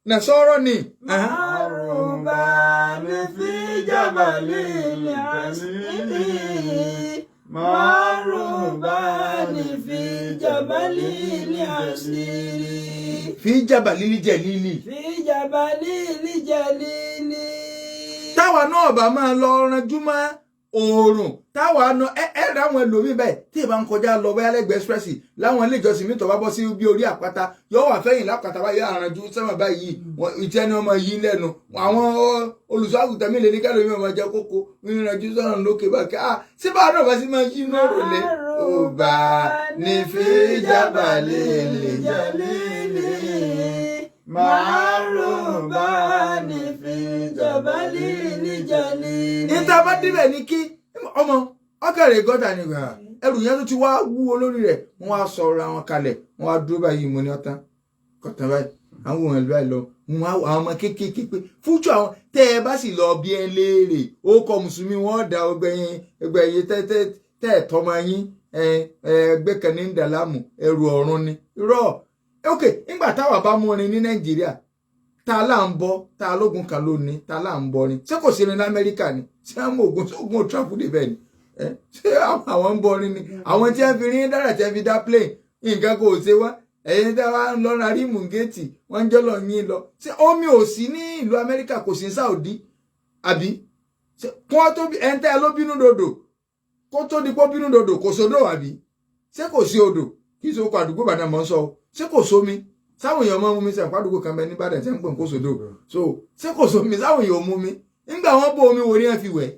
nasọ́rọ́ ni. marubani fi jabalil asiri. marubani fi jabalil asiri. fi jabalil jalili. fi jabalil jalili. táwa náà bá máa lọ ranjú mọ́ oòrùn táwa náà ẹ̀rọ àwọn ẹlòmíì báyìí tí ìbá ń kọjá lọ bóyá lẹ́gbẹ̀ẹ́ express láwọn ilé ìjọsìn mi tó bá bọ́ sí bí orí àpáta yóò wà fẹ́yìn lápáta báyìí àrànjú sẹ́mọ̀ báyìí ìtẹ́ ni wọ́n máa yí lẹ́nu àwọn olùṣọ́ àgùntàn mi lè ní kẹ́lòmí ọmọ jẹ́ kókó nínú ìrìnàjò sọ̀rọ̀ lókè bá kí sí bá náà bá sí máa yí inú ọ̀rọ̀ lé. ó bá ní fi jabalil jalili. marubani fi jabalil jalili. níta bá débẹ̀ ní kí ọmọ ọkàrẹ̀ gọ́tà nígbà ẹrù yẹn tó ti wá wúwo lórí rẹ̀ wọ́n wá sọ̀rọ̀ àwọn kalẹ̀ wọ́n wá dúró báyìí mo ní ọ̀tán kọ̀tàn báyìí àwọn ohun ẹ̀lú báyìí lọ àwọn ọmọ kéékèèké pé fújọ àwọn tẹ́ ẹ bá sì lọ bí ẹ léèrè ó kọ mùsùlùmí wọ́n dá ẹgbẹ̀yìn tẹ́ ẹ̀ tọ́mọ yín ẹgbẹ́ kan ní dàlámù ẹrù ọ̀run ni irọ́ ok nígbà táwa bá mú orin ní Nàìjíríà ta là ń bọ ta lógun kan lónìí ta là ń bọ ni ṣé kò sí ní Amẹ́ríkà ni ṣé àwọn ogun trump débẹ̀ ni ṣé àwọn ń bọ ni àwọn tí wọ́n fi rí dára tí wọ́n fi dá plane nǹkan kò ṣe wá ẹ̀yin tẹ́ wá ń lọ ra rímù géètì wọ́n ń jọ́lọ̀ yín lọ ṣé omi ò sí ní ìlú Amẹ́ríkà kò sí ní Saudi àbí kó tó bí ẹni tẹ́ ló bínú dòdò kó tó di pé bínú dòdò kò sódò àbí ṣé kò sí odò kí ṣe okò àdúgbò Ìbàdàn mọ́ sọ ṣé kò sómi sáwọn èèyàn mọ́ mú mi sẹ́yìn àdúgbò kan bẹ ní Ìbàdàn tí wọ́n ń pè kó sódò so ṣé kò sómi sáwọn èèyàn mú mi nígbà wọ́n bó omi wo ni wọ́n fi wẹ̀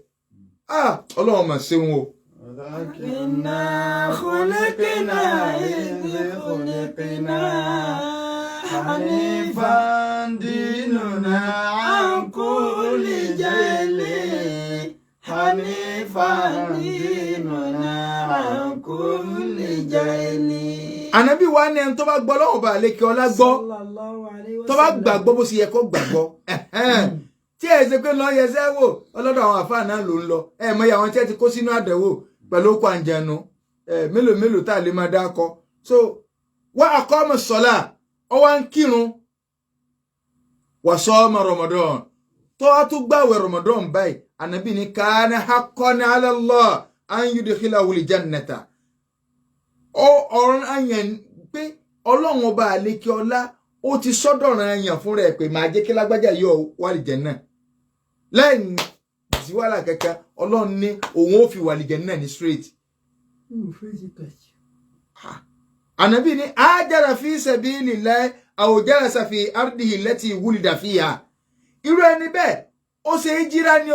Ọlọ́run mà ṣeun o. إنا خلقنا إذ خلقنا حنيفا ديننا عن كل جهل حنيفا ديننا عن كل جهل. Ànábì wa ní ẹni tó bá gbọ́ Ọlọ́run bá lékè ọlá gbọ́ tó bá gbàgbọ́ bó ṣe yẹ kó gbàgbọ́ tí ẹ ṣe pé lọ yẹsẹ wò ọlọ́dọ̀ àwọn àfáà náà ló ń lọ mọ iye àwọn tí ẹ ti kó sínú àdẹ̀wò pẹ̀lú okò àǹjẹ̀nu mélòó tá a lè máa dákọ so wá aqama sọ́lá ọwá ń kírun wa sọ́ọ́mọ Ramadan tó wá tún gbàwẹ̀ Ramadan báyìí Ànábì ní kana haqqan ala Allah an yudkhilahu al-jannata ọ̀rọ̀ àyàn pé Ọlọ́run ọba àlékè ọlá ó ti sọ́dọ̀ràn àyàn fún rẹ̀ pé máa jẹ́ kí lágbájá yọ wà al-janna lẹ́yìn tí wàhálà kankan Ọlọ́run ní òun ó fi wà al-janna ní straight. Ànábì ní ajara fi sabilillahi aw jalasa fi ardihi allati wulida fiha irú ẹni bẹ́ẹ̀ ó ṣe é jíra ni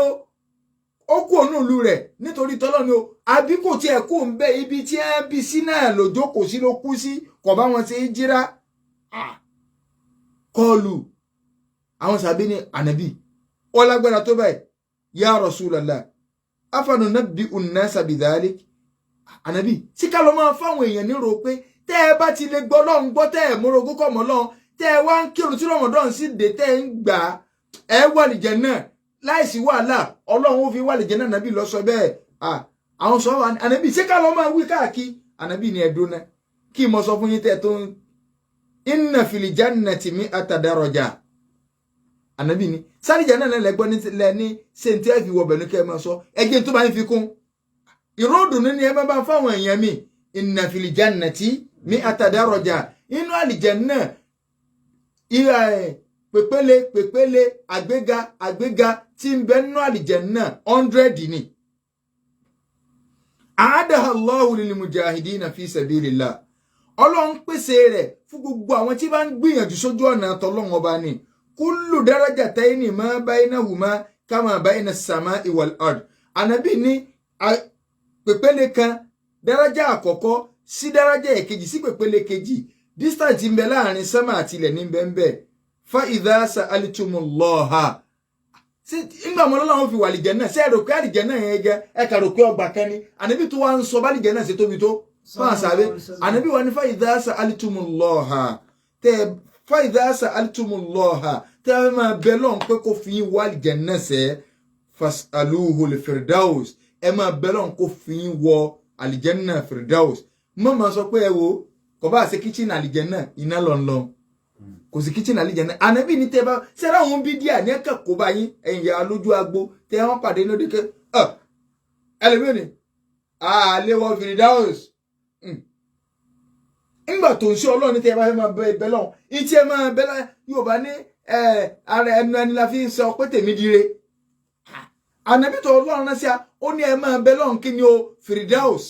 ó kú ònú ìlú rẹ̀ nítorí tọ́lọ́ ni o àbí kò tiẹ̀ kú ń bẹ ibi tí ẹ bí sí náà ló jókòó sí ló kú sí kò bá wọn ṣe é jíra kọlù àwọn sàbí ní Ànábì ó lágbára tó báyìí ya Rasulallah afanunabbi'u nnasa bidhalik Ànábì sí ká lọ máa fáwọn èèyàn ní rò pé tẹ́ ẹ bá ti lè gbọ́ lọ́hùn gbọ́ tẹ́ ẹ mórogún kọ̀ mọ́ lọ́hùn tẹ́ ẹ wá ń kírun tí Ramadan sì dé tẹ́ ẹ ń gbà ẹ wà lìjẹ́ náà láìsí wàhálà Ọlọ́run ó fi wà lìjẹ́ náà Ànábì lọ sọ bẹ́ẹ̀ àwọn sọ wà Ànábì sí ká lọ máa wí káàkiri Ànábì ní ẹ̀dùn náà kí mo sọ fún yín tẹ́ tó ń inna fil jannati mi'ata daraja Ànábì ní sálìjẹ́ náà lẹ́gbọ́n ní sèǹtẹ́ fi wọ̀ bẹ̀lú kẹ́ ẹ máa sọ ẹgbẹ́ tó bá ń fi kún ìròdùn ní ẹ máa bá fáwọn èèyàn mi inna fil jannati mi'ata daraja inú àlìjánnà pèpele àgbéga tí ń bẹ nínú àlìjánnà 100 ni a'adaha Allahu lil mujahidina fi sabilillah Ọlọ́run pèsè rẹ̀ fún gbogbo àwọn tí bá ń gbìyànjú sójú ọ̀nà t'Ọlọ́run ọba ni kullu darajataini ma bainahuma kama baina as-sama'i wal ard Ànábì ní pèpele kan daraja àkọ́kọ́ sí daraja èkejì sí pèpele kejì distance ń bẹ láàrin sánmà àti ilẹ̀ ní bẹ́ẹ̀ fa idha sa'altumullaha sí ìgbà mọ́ Ọlọ́run fi wà àlìjánnà sí ẹ̀rọ pé àlìjánnà yẹn gẹ́ ẹ̀ka rò pé ọgbà kan ni Ànábì tó wá ń sọ bá àlìjánnà sí tóbi tó fún àṣàbẹ́ Ànábì wà ní fa idha sa'altumullaha tẹ́ ẹ máa bẹ lọ́n pé kó fi wà àlìjánnà sẹ́ fas'aluhu al-firdaus ẹ máa bẹ lọ́n kó fi wọ àlìjánnà firdaus mọ́ máa sọ pé ẹ wo kò bá ṣe kitchen àlìjánnà iná lọ́nlọ́ kò sí kitchen àlìjánnà Ànábì ní tẹ́ bá ṣẹ́ra àwọn bídíà ní ẹ̀ka kó bá yín ẹ̀yìn ya lójú agbo tẹ́ wọ́n pàdé lóde kẹ́ ẹlẹ́bí ni àlewọ̀ firdaus ńgbà tó ń ṣe Ọlọ́run tẹ́ bá fẹ́ máa bẹ lọ́n ìtí ẹ máa bẹ lọ́n yóò bá ní ara ẹnu ẹni la fi sọ pé tèmi dire Ànábì tó Ọlọ́run náà sí a ó ní ẹ máa bẹ lọ́n kí ni o firdaus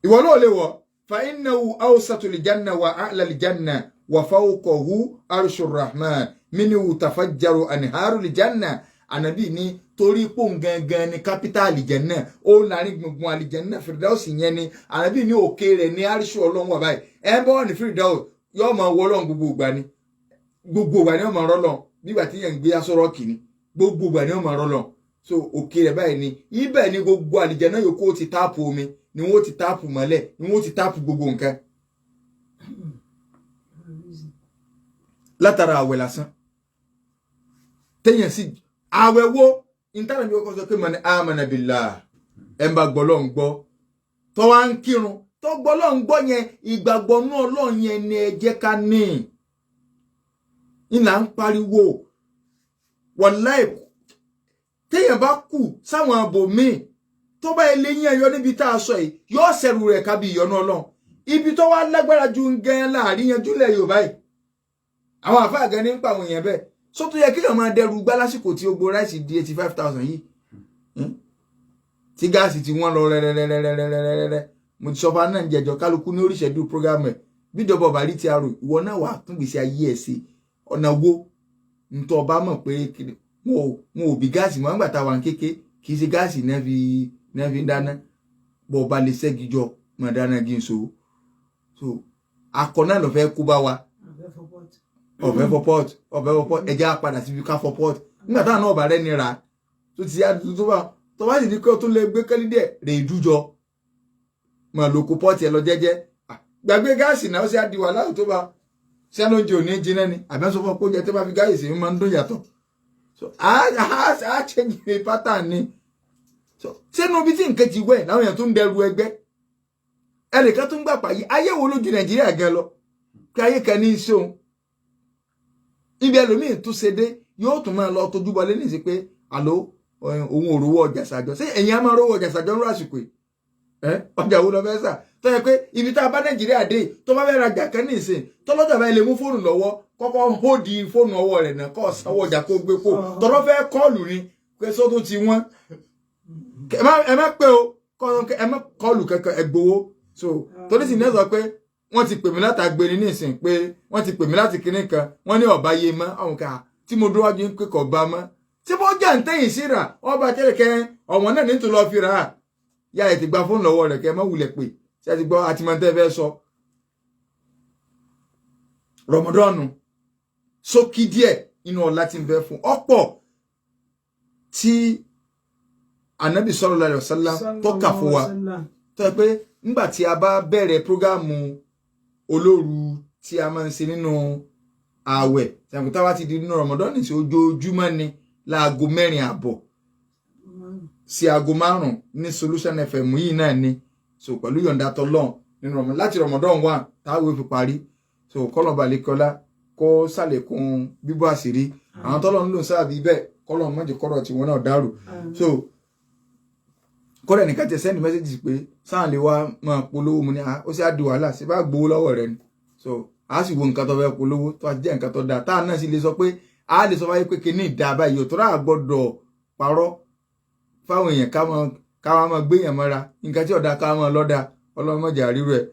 ìwọ náà lè wọ̀ fa innahu awsatul janna wa a'lal janna wa fawqahu arshur rahman minhu tafajjaru anharul janna Ànábì ní torí pò ń gangan ní capital àlìjẹ́nà ó láàrin gbùngbùn àlìjẹ́nà firdaus yẹn ni Ànábì ní òkè rẹ̀ ní arshu Ọlọ́run wà báyìí ẹ bọ́ ní firdaus yóò máa wọ Ọlọ́run gbogbo ìgbà ni yóò máa rọ́lọ́ nígbà tí yẹn ń gbé aṣọ rọ́ọ̀kì ni gbogbo ìgbà ni yóò máa rọ́lọ́ so òkè rẹ̀ báyìí ni ibẹ̀ ni gbogbo àlìjẹ́nà yòókù ó ti táàpù omi ni wọ́n ti táàpù mọ́lẹ̀ ni wọ́n ti táàpù gbogbo nǹkan látara àwẹ̀ lásán téèyàn sì àwẹ̀ wo ìtànà bí wọ́n sọ pé man amana billah ẹ̀ ń bá gbọ́ lọ́n gbọ́ tó wá ń kírun tó gbọ́ lọ́n gbọ́ yẹn ìgbàgbọ́ náà Ọlọ́run yẹn ni ẹ jẹ́ ká ní ìlà ń pariwo wallahi téèyàn bá kù sáwọn àbò míì tó bá ilé yín ẹyọ níbi tá a sọ yìí yóò ṣẹrù rẹ̀ kábí ìyọnú Ọlọ́run ibi tó wá lágbára ju gan láàrin yanjú lẹ̀ Yorùbá yìí àwọn àfáà gan ní ń pa àwọn èèyàn bẹ́ẹ̀ só tó yẹ kí ló máa dẹrù gbá lásìkò tí ogbó ráìsì di 85,000 yìí tí gáàsì tí wọ́n lọ rẹ́rẹ́rẹ́rẹ́rẹ́rẹ́rẹ́ mo ti sọ fún náà jẹjọ kálukú ní oríṣẹ́dù program ẹ̀ bíjọba ọba rí ti àrò ìwọ náà wà tún gbèsè ayé ẹ̀ sí ọ̀nà wo ntọ́ ọba mọ̀ pé wọn ò bí gáàsì mọ́ nígbà táwa ń kéke kì í ṣe gáàsì náà fi ń dáná bọ́ ọba lè ṣẹ́gi jọ mọ̀ dáná kí n so akọ náà lọ fẹ́ kú bá wa ọ̀fẹ́ fọ port ẹja padà síbi ká fọ port nígbà táwọn náà ọba rẹ̀ nira tó ti yá tó bá sì ní kí o tún lè gbé kẹ́lí díẹ̀ rè é dújọ mọ̀ lóko pọ́ọ̀tì ẹ lọ jẹ́jẹ́ gbàgbé gáàsì náà ó sì á di wàhálà tó bá ṣé lóúnjẹ ò ní jiná ni àbí wọ́n sọ fún ọ pé oúnjẹ tó bá fi gáàsì sí máa ń dún yàtọ̀ so a change pattern ni so sẹ́nu ibi tí nǹkan ti wẹ̀ láwọn èèyàn tó ń dẹrù ẹgbẹ́ ẹnìkan tó ń gbà pàyí ayé wo lójú Nàìjíríà gan lọ kí ayé kan ní í ṣe òun ibi ẹlòmíì tó ṣe dé yóò tún máa lọ tójú bọlé ní sí pé àló òun ò rówó ọjà ṣàjọ ṣé ẹ̀yin á máa rówó ọjà ṣàjọ ń rú àsìkò yìí ọjà wo lọ fẹ́ sà tó yẹ pé ibi tá a bá Nàìjíríà dé tó bá fẹ́ rajà kan ní ìsìn tọ́lọ́jà bá ilé mú fóònù lọ́wọ́ kọ́kọ́ hóòdì fóònù ọwọ́ rẹ̀ náà kọ́ sanwó ọjà kó gbé kó tọ́lọ́ fẹ́ kọ́ọ̀lù ni pé sótún ti wọ́n ẹ má pé o ẹ má kọ́ọ̀lù kankan ẹ gbowó so torí sì náà sọ pé wọ́n ti pè mí láti agbeni ní ìsìn pé wọ́n ti pè mí láti kinní kan wọ́n ní ọ̀bá yé mọ́ àwọn ká tí mo dúró wájú ń pé kọ̀ bá mọ́ tí bó jẹ́ ń tẹ̀yìn síra ọba tẹ́lẹ̀kẹ́ ọ̀wọ́n náà nítorí lọ́ọ́ fi rà á yá ẹ̀ ti gba fóònù lọ́wọ́ rẹ̀ kẹ́ ẹ má wulẹ̀ pé ṣé ẹ ti gbọ́ àti mọ̀ tẹ́ fẹ́ sọ. Rọmọdọ́ọ̀nù sókí díẹ̀ inú ọ̀la ti ń bẹ fún ọ̀pọ̀ tí Ànábì sallallahu alaihi wasallam tó kà fún wa tó yẹ pé nígbà tí a bá bẹ̀rẹ̀ prógámù olóru tí a máa ń ṣe nínú ààwẹ̀ ṣàǹkú táwa ti di nínú Ramadan ní sí ojoojúmọ́ ni láago 4:30 sí aago 5 ní Solution FM yìí náà ni so pẹ̀lú yọ̀ǹda tọ́lọ́n nínú Ramadan láti Ramadan 1 táwọn fi parí so kọ́lọ̀ balẹ̀kọ́lá kó sàlékún bíbọ́ àṣírí àwọn tọ́lọ́ ń lò sáàbí bẹ́ẹ̀ kọ́lọ̀ mọ́jì kọ́rọ̀ tí wọ́n náà dárò so kọ́rẹ̀ nìkan tẹ sẹ́ndì mẹ́sẹ̀jì pé sáà lè wá máa polówó mu ní ó sì á di wàhálà sí bá gbowó lọ́wọ́ rẹ ni so a sì wo nǹkan tó fẹ́ polówó tó a jẹ́ nǹkan tó dáa táà náà sì lè sọ pé a lè sọ wáyé pé kíní ìdá báyìí ò tó rà gbọ́dọ̀ parọ́ fáwọn èèyàn ká máa gbéyàn mọ́ra nǹkan tí ọ̀dà ká máa lọ́dà ọlọ́mọjà ríru ẹ̀.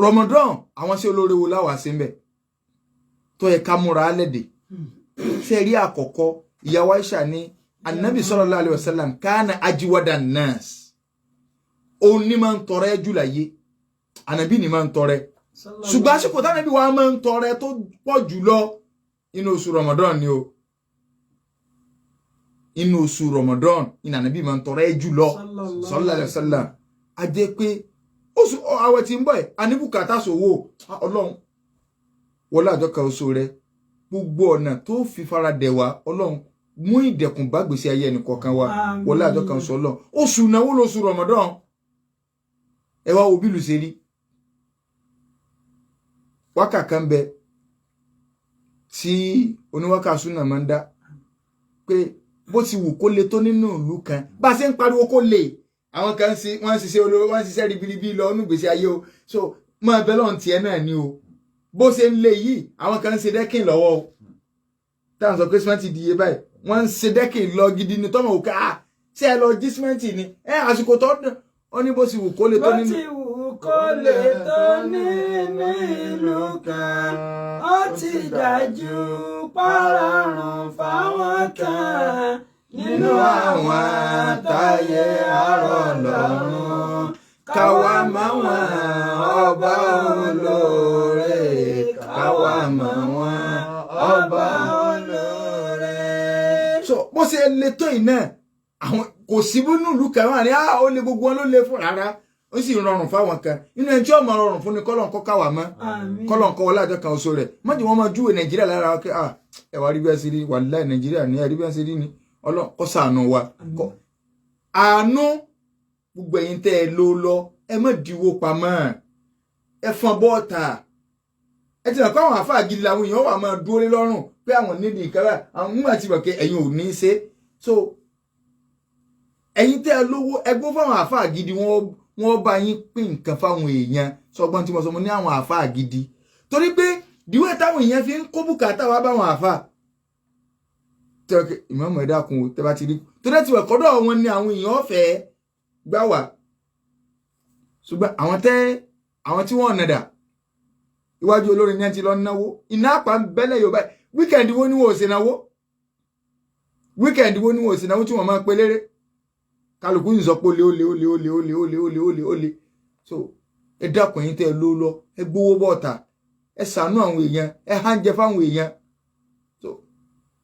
Ramadan àwọn sí olóore wo láwàá sí mbẹ̀ tó yẹ ká múra lẹ́dẹ̀ ṣe rí àkọ́kọ́ ìyàwó Aisha ní Annabi sallallahu alaihi wasallam kana ajiwada nas òun ní máa ń tọrẹ jù láyé Ànábì ní máa ń tọrẹ ṣùgbọ́n àsìkò tánàbí wa máa ń tọrẹ tó pọ̀ jùlọ inú oṣù Ramadan ni o inú oṣù Ramadan ní Ànábì máa ń tọrẹ jùlọ sallallahu alaihi wasallam a jẹ́ pé oṣù àwẹ̀ tí ń bọ̀ ẹ̀ aníbùkátà sówó Ọlọ́run wọlé àjọ kan oṣù rẹ gbogbo ọ̀nà tó fi fara dẹ̀ wá Ọlọ́run mú ìdẹ̀kùn bá gbèsè ayé ẹnì kọ̀ọ̀kan wa wọlé àjọ kan oṣù Ọlọ́run oṣù náwó lóṣù Ramadan ẹ wá wo bílù ṣe rí wákà kan bẹ tí oníwákà súnà máa ń dá pé bó ti wù kó le tó nínú ìlú kan bá a ṣe ń pariwo kó le àwọn kan wọ́n ṣiṣẹ́ olówó wọ́n ṣiṣẹ́ ribiribi lọ nínú gbèsè ayé o so mọ ẹbẹ lọ́n tiẹ̀ náà ni o bó ṣe ń le yìí àwọn kan ń ṣe dẹ́kìn lọ́wọ́ o táwọn sọ pé símẹ́ǹtì di iye báyìí wọ́n ń ṣe dẹ́kìn lọ gidi ni tọ́mọ̀ òkè ṣé ẹ lọ jí símẹ́ǹtì ni àsìkò tó ọ ní bó ti wù kó le tó nínú. bó ti wù kó le tó nínú ìlú kan ó ti dájú párárùn fáwọn kan nínú àwọn táyé àrọ̀ lọ́rùn káwa mọ̀ wọ́n ọba olóore káwa mọ̀ wọ́n ọba olóore. so bó ṣe le tó yìí náà àwọn kò sí bínú ìlú kan wà ní ó lè gbogbo wọn ló lè fún rárá ó sì rọrùn fáwọn kan inú ẹni tí ó máa rọrùn fún ni kọ́lọ̀ nǹkan káwà mọ́ kọ́lọ̀ nǹkan wọlé àjọ kan oṣù rẹ̀ mọ́jú wọn máa júwe Nàìjíríà lára wa kí ẹwà rí bẹ́ẹ̀ sí rí wàláhì Nàìjíríà ní ẹ̀rí bẹ́ẹ̀ sí rí ni Ọlọ́run ṣàánú wa àánú gbogbo ẹ̀yin tẹ́ ẹ lọ ẹ má diwó pamọ́ ẹ fọn bọ́ọ̀tà ẹ ti mọ̀ pé àwọn àfáà gidi làwọn èèyàn wà máa dúró lé lọ́rùn pé àwọn nídìí ìkárà àwọn nígbà tí wọ́n pé ẹ̀yin ò ní í ṣe so ẹ̀yin tẹ́ ẹ lówó ẹgbó fáwọn àfáà gidi wọ́n bá yín pín nǹkan fáwọn èèyàn sọgbọ́n tí mo sọ mo ní àwọn àáfàá gidi torí pé díwẹ́ táwọn èèyàn fi ń kó bùkátà wá báwọn àáfàá tẹ́ ìmọ̀ọ́mọ̀ ẹ̀dá kun tẹ́ bá ti rí tó dẹ́ ti wẹ̀ kọ́dọ̀ wọn ni àwọn èèyàn ọ̀fẹ́ gbá wà ṣùgbọ́n àwọn tí wọ́n nàdà iwájú olórin ní ti lọ náwó iná àpá ń bẹ́lẹ̀ Yorùbá wíkẹ̀ndì wo ni wọ́n ò sí náwó wíkẹ̀ndì wo ni wọ́n ò sí náwó tí wọ́n máa ń pe léré kálukú ń sọ pé olè so ẹ dákun yín tẹ́ ló lọ ẹ gbowó bọ́ọ̀tà ẹ ṣàánú àwọn èèyàn ẹ hánjẹ fáwọn èèyàn so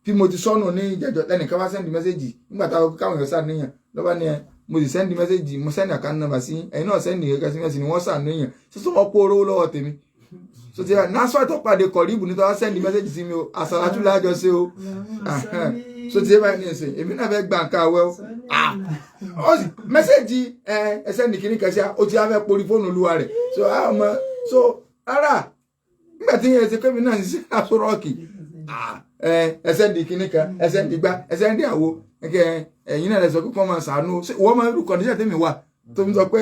bí mo ti sọnù ní ìjẹjọ lẹ́nìkan wá sẹ́ndì mẹ́sẹ́jì nígbà táwọn káwọn èèyàn ṣàníyàn lọ́ba ni mo sì sẹ́ndì mẹ́sẹ́jì mo sẹ́ndì àkáńtì nọ́mbà sí ẹ̀yin náà sẹ́ndì kẹ́kẹ́ sí mẹ́sì ni wọ́n ṣàníyàn ṣé tó wọ́n kó owó lọ́wọ́ tèmi so ti násọ ìtọ́pàdé kọ̀ríbù nítorí wọ́n sẹ́ndì mẹ́sẹ́jì sí mi o àṣàlájú lájọ sí o so ti báyìí ní ẹsẹ̀ èmi náà fẹ́ gbà ń káwẹ́ o mẹ́sẹ́jì ẹsẹ̀ nìkíní kẹsíà ó ti á fẹ́ porí fóònù olúwa rẹ̀ so ara nígbà tí yẹn ṣe pé mi náà ń ṣe aṣọ rọ́ọ̀kì ẹsẹ̀ di kíní kan ẹsẹ̀ di gbá ẹsẹ̀ di àwo ẹ̀yin náà lè sọ pé kọ́ máa ṣàánú wọ́n máa rú kọ́ndíṣà tèmi wà tó ń sọ pé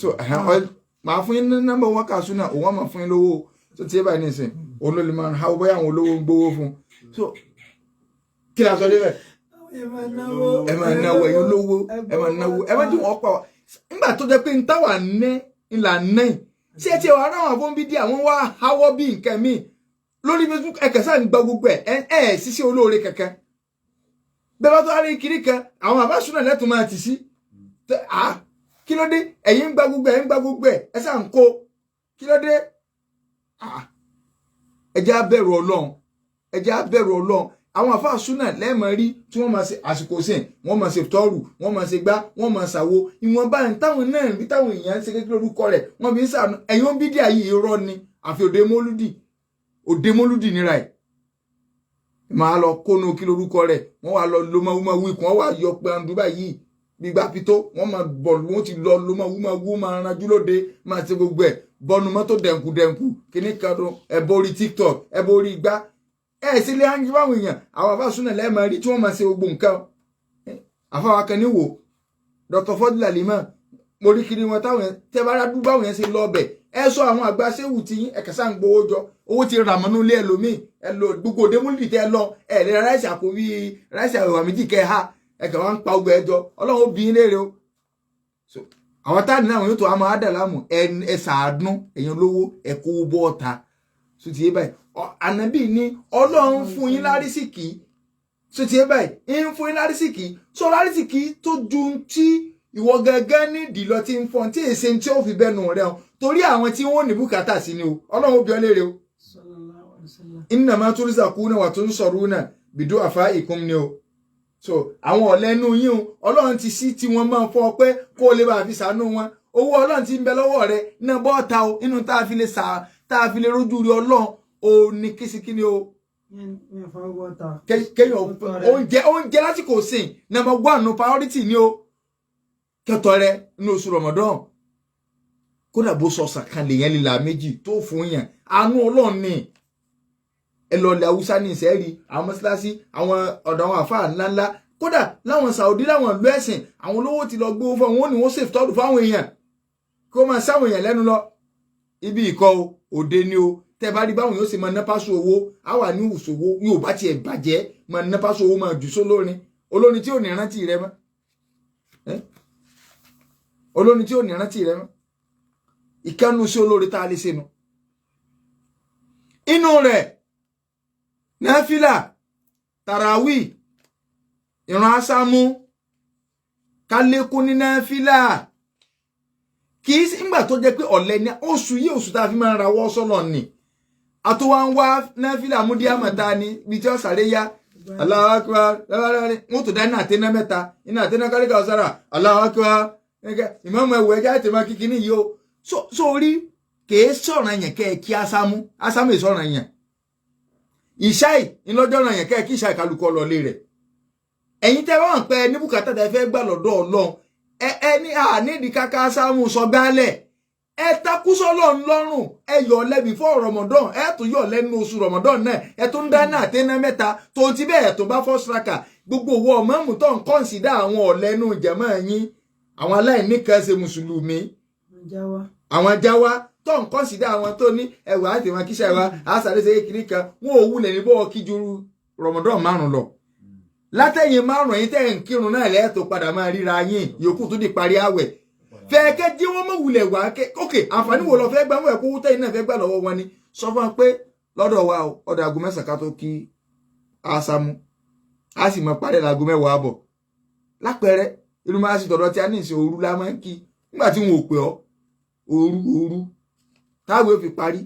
so màá fún yín nọ́mbà wọn kà sún náà òun máa fún yín lówó tó ti báyìí nìsín òun ló lè máa ha bóyá àwọn olówó ń gbówó fún so kí ni a sọ débẹ̀ ẹ máa náwó ẹ̀yin olówó ẹ máa náwó ẹ máa dì wọ́n pa nígbà tó jẹ́ pé ń táwà ní ìlà náà ṣé ti wà ráwọn fún bídí àwọn wá háwọ́ bí nǹkan míì lórí Facebook ẹ̀kẹ́sà ń gba gbogbo ẹ̀ ṣiṣẹ́ olóore kankan bẹ́ẹ̀ bá tó rí kiri kan àwọn àbáṣúná lẹ́tùn máa ti sí kí ló dé ẹ̀yin ń gba gbogbo ẹ̀ sà ń kó kí ló dé ẹ jẹ́ á bẹ̀rù Ọlọ́run àwọn àfáàṣúná lẹ́ẹ̀mọ̀ rí tí wọ́n máa ṣe àsìkò sìn wọ́n máa ṣe tọ́rù wọ́n máa ṣe gbá wọ́n máa ṣàwo ìwọ̀nba táwọn náà rí táwọn èèyàn ń ṣe kékeré orúkọ rẹ̀ wọ́n fi ń sàánú ẹ̀yìn bídí ayé irọ́ ni àfi òde mólúdì nira ẹ̀ máa lọ kónú kí lórúkọ rẹ̀ wọ́n wá lọ lómọ́wúmọ́ wíkùn wọ́n wá yọ pé àǹdúbà yìí gbígbá pitó wọ́n máa bọ̀lù wọ́n ti lọ lómọ́wúmọ́ máa ranjú lóde máa ṣe gbogbo ẹ̀ bọ́nu mọ́tò dẹ̀nkù kíní kan ẹ̀bọ orí TikTok ẹ̀bọ orí igbá sí ilé áńgí fáwọn èèyàn àwọn àfáàṣúná lẹ́ẹ̀mọ̀ rí tí wọ́n máa ṣe gbogbo nǹkan àfáwà kan níwò Dr. Fọdúlà Limam mo rí kiri wọn táwọn tẹ bá rádú báwọn yẹn ṣe lọ ọbẹ̀ ẹ sọ àwọn àgbà séwù tí ẹ̀kẹ́sà ń gbowó jọ owó ti rà mọ́nú ilé ẹlòmíì ẹ lọ gbogbo òdemúlì tẹ lọ ẹ lè ra ráìsì àkóbí ráìsì àwòrán méjì kẹ ha ẹ̀kẹ́ wọn ń pa ogun ẹjọ Ọlọ́run ó bí yín léèrè o so àwọn táàdì náà wọn yóò tó àmọ́ àdàlámù ẹ sàánú èèyàn lówó ẹ kó bọ́ọ̀ta so ti yé báyìí ànábì ní Ọlọ́run fún yín lárísìkí so ti yé báyìí ń fún yín lárísìkí so lárísìkí tó ju tí ìwọ gẹ́gẹ́ ní ìdìlọ tí ń fọ́n tí èsè tí ó fi bẹ́nu rẹ̀ o torí àwọn tí wọ́n ní bùkátà sí ni o Ọlọ́run bí ọ léèrè o innama turzaquna wa tunsaruna bidu'afaikum ni o so àwọn ọ̀lẹ́nu yín o Ọlọ́run ti sí tí wọ́n máa fọ́ pé kó o lè bá fi ṣàánú wọn owó Ọlọ́run ti ń bẹ lọ́wọ́ rẹ náà bọ́ọ̀ta o inú tá a fi lè rójú rí Ọlọ́run o ní kìsìkìní o kéèyàn oúnjẹ lásìkò sìn number 1 no priority ni o kẹtọ rẹ ní oṣù Ramadan kódà bó sọ sàkàlẹ yẹn lílà méjì tó fún yàn àánú Ọlọ́run ni ẹ lọ ilẹ̀ Haúsá ní ìṣẹ́rí àwọn mọ́sálásí àwọn ọ̀dọ̀ àwọn àfáà ńláńlá kódà láwọn Saudi láwọn ìlú ẹ̀sìn àwọn olówó ti lọ gbówó fún wọn ni wọ́n ṣèf tọ́dù fáwọn èèyàn kí wọ́n máa sáwọn èèyàn lẹ́nu lọ ibi ìkọ́ òde ni o tẹ́ bá rí báwọn yóò ṣe máa ná pásò owó àwà ní ìṣòwò yóò bá tiẹ̀ bàjẹ́ máa ná pásò owó máa jù olórin tí ò ní rántí rẹ mọ́ olórin tí ò ní rántí rẹ mọ́ ìkànnù sí olórí tá a lè ṣe nu inú rẹ̀ náfìlà tàràwì ìran asámú kálékún ní náfìlà kì í nígbà tó jẹ́ pé ọ̀lẹ́ ní oṣù yìí oṣù tá a fi máa ń rawọ́ sọ́nà ni àtúwà ń wá náfìlà múdíàmọ̀ta ni bí tí ó sáré yá Allahu Akbar wọ́n tó dá iná àtẹ́ná mẹ́ta iná àtẹ́ná káríkà ọ̀sára Allahu Akbar ìmọ̀ọ́mọ̀ ẹ̀wọ̀ ẹja àti máa kíkí ní yìí o sórí kèé sọ̀rọ̀ yẹn kẹ́ ẹ kí asámú ìsọ̀rọ̀ yẹn ìṣáì ìlọ́jọ́ náà yẹn kẹ́ ẹ kí ìṣáì kálukọ́ lọ lé rẹ̀ ẹ̀yin tẹ́ wọ́n pẹ́ ní bùkátà tẹ́ fẹ́ gbà lọ́dọ̀ Ọlọ́run ẹ ní àníìdí káká asámú sọgbálẹ̀ ẹ takú sọ́lọ́run lọ́rùn ẹ yọ̀ lẹ́bi fún Ramadan ẹ tún yọ̀ lẹ́nu oṣù Ramadan náà ẹ tún dáná àtẹ́ná mẹ́ta tó ti bẹ́ẹ̀ tó bá fọ́ sraka gbogbo owó ọmọọmọ tó ń kọ́nsídà àwọn ọ̀lẹ́nu jẹ̀mọ́ yín àwọn aláìní kan ṣe mùsùlùmí àwọn jáwá tó ń consider àwọn tó ní ẹwà àti wọn kíṣẹ́ wa àṣàlẹ̀ ṣe kékeré kan wọn ò wulẹ̀ ní bọ́ọ̀ kí ju Ramadan 5 lọ látẹ̀yìn 5 yín tẹ̀ ń kírun náà lẹ́ẹ̀tọ́ padà máa ríra yín yòókù tó di parí àwẹ̀ fẹ́ẹ́kẹ́ jí wọ́n mọ̀ wulẹ̀ wá ókè àǹfààní wo lọ fẹ́ gbà wọ́n ẹ̀kọ́ tẹ̀yìn náà fẹ́ gbà lọ́wọ́ wọn ni sọ fún wọn pé lọ́dọ̀ wa ọ̀dọ̀ aago 9 ká tó kí àṣàmú a sì mọ̀ parí aago 10 àbọ̀ lápẹẹrẹ inú máa sì tọ̀dọ̀ tí a ní ìṣe òru la máa ń kí nígbà tí wọn ò pè ọ́ òru táwọn ò fi parí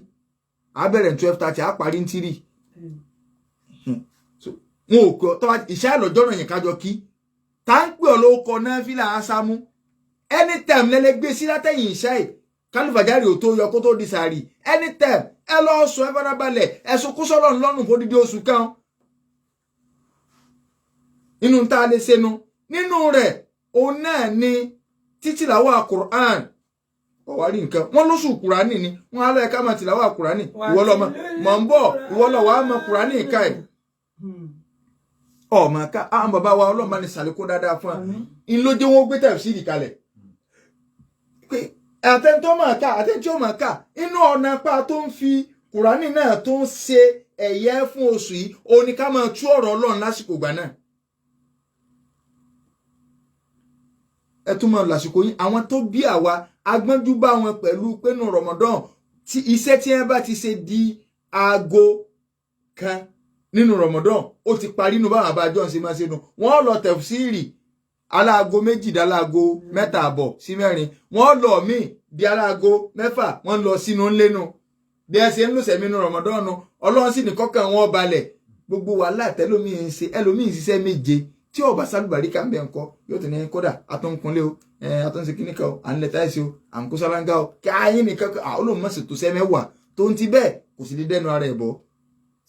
a bẹ̀rẹ̀ 12:30 a parí ní 3 wọn ò pè ọ́ tọ́wọ́ ìṣẹ́ àlọ́jọ́ náà yẹn kájọ kí tá ń pè ọ́ ló kọ náà fílà àṣàmú anytime lẹ́lẹ́ gbé sí látẹ̀yìn iṣẹ́ ẹ̀ kálífàjárì ò tó yọ kó tó di sàárì anytime ẹ lọ sọ ẹ farabalẹ̀ ẹ sọ kó sọ́lọ́ lọ́rùn fún dídí oṣù kan inú tá a lè ṣẹnu nínú rẹ̀ òun náà ni títìláwà Qur'an ọ̀wárí nǹkan wọ́n lóṣù Qur'ani ni wọ́n á lọ ẹ̀ka máa tìláwà Qur'ani ìwọ lọ́mọ mọ̀ ń bọ̀ ìwọ lọ́wọ́ á mọ Qur'ani ìka ẹ̀ ọmọ ká àwọn bàbá wa ọlọ́mọ ni sàlékó dáadáa fún wa ń lójú wọn gbé tafsiri kalẹ̀ pé àtẹ̀ntọ́ máa ká àtẹ̀ntọ́ máa ká inú ọ̀nà apá tó ń fi Qur'ani náà tó ń ṣe ẹ̀yẹ fún oṣù yìí òun ni ká máa tú ọ̀rọ̀ Ọlọ́run lásìkò gbà náà ẹ tún máa lásìkò yín àwọn tó bí àwa agbọ́njú bá wọn pẹ̀lú pẹ́nu Ramadan tí iṣẹ́ tí wọ́n bá ti ṣe di aago kan nínú Ramadan ó ti parí nínú báwọn àbájọ́ ṣe máa ṣe nù wọ́n lọ tafsiri aláago 2 dáláago 3 àbọ̀ sí 4 wọ́n lọ míì di aláago 6 wọ́n lọ sínú ńlẹ́nu bí ẹ ṣe ń lòsẹ̀ nínú Ramadan Ọlọ́run sì ní kọ́kàn wọn balẹ̀ gbogbo wàhálà tẹ́lómìn ń ṣe ẹlòmíì ń ṣiṣẹ́ 7 tí ọba sálùbáríkà ń bẹ ńkọ́ yóò tún ní kódà àtúnkunlé o àtúnṣe kíníkà o à ń lẹ táìsì o à ń kó sálángá o kí ayé nìkan olóòmọ ṣètò sẹ́mẹ́wàá tó ń ti bẹ́ẹ̀ kò sì lè dẹnu ara ẹ̀ bọ́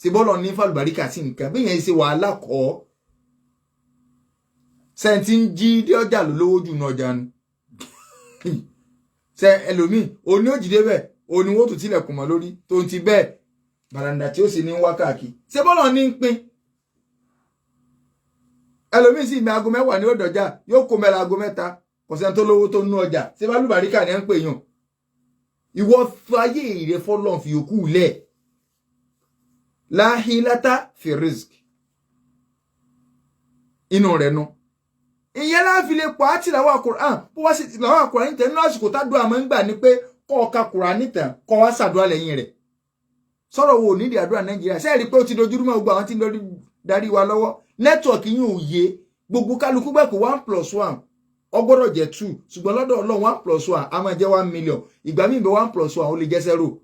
ṣe bọ́lọ̀ ní fàlùbáríkà sí nǹkan bí yẹn ṣe wàhálà kọ́ sẹ́ńtì ń jí dé ọjà lólówó jù ní ọjà nu ṣe ẹlòmíì òní ó jìdé bẹ́ẹ̀ òní wọ́n tún tilẹ̀kùn mọ́ lórí tó ń ti bẹ́ẹ̀ bàràǹdà tí ó sì ní wákàkì ṣe bọ́lọ̀ ní ń pín ẹlòmíì sì mi aago 10 ní ọdọjà yóò kó mẹ́la aago 3 kọ̀sẹ̀ tó lówó tó nú ọjà ṣé bá lùbáríkà ní ẹ̀ ń pè yàn ìwọ fàyè ìrẹ fọlọ́n fi òkú lẹ̀ láhìlátà fi rizq inú rẹ̀ nu ìyẹn láàfin lè pa á tìlàwà Qur'an bó wá sí tìlàwà Qur'an nítẹ̀ nínú àsìkò tádùn àmọ́ ń gbà ní pé kọ́ ọ̀ka Qur'an nítẹ̀ kọ́ wá sàdúrà lẹ́yìn rẹ̀ sọ̀rọ̀ wo nídìí àdúrà Nàìjíríà sẹ́ẹ̀rí pé ó ti dojúrú mọ́ gbogbo àwọn tí ń lórí darí wa lọ́wọ́ nẹ́tíwọ̀kì yín ò yé gbogbo kálukú gbà pé 1+1 ọgbọ́dọ̀ jẹ́ 2 ṣùgbọ́n lọ́dọ̀ Ọlọ́run 1+1 a máa jẹ́ 1 million ìgbà míì bẹ 1+1 ó lè jẹ́ 0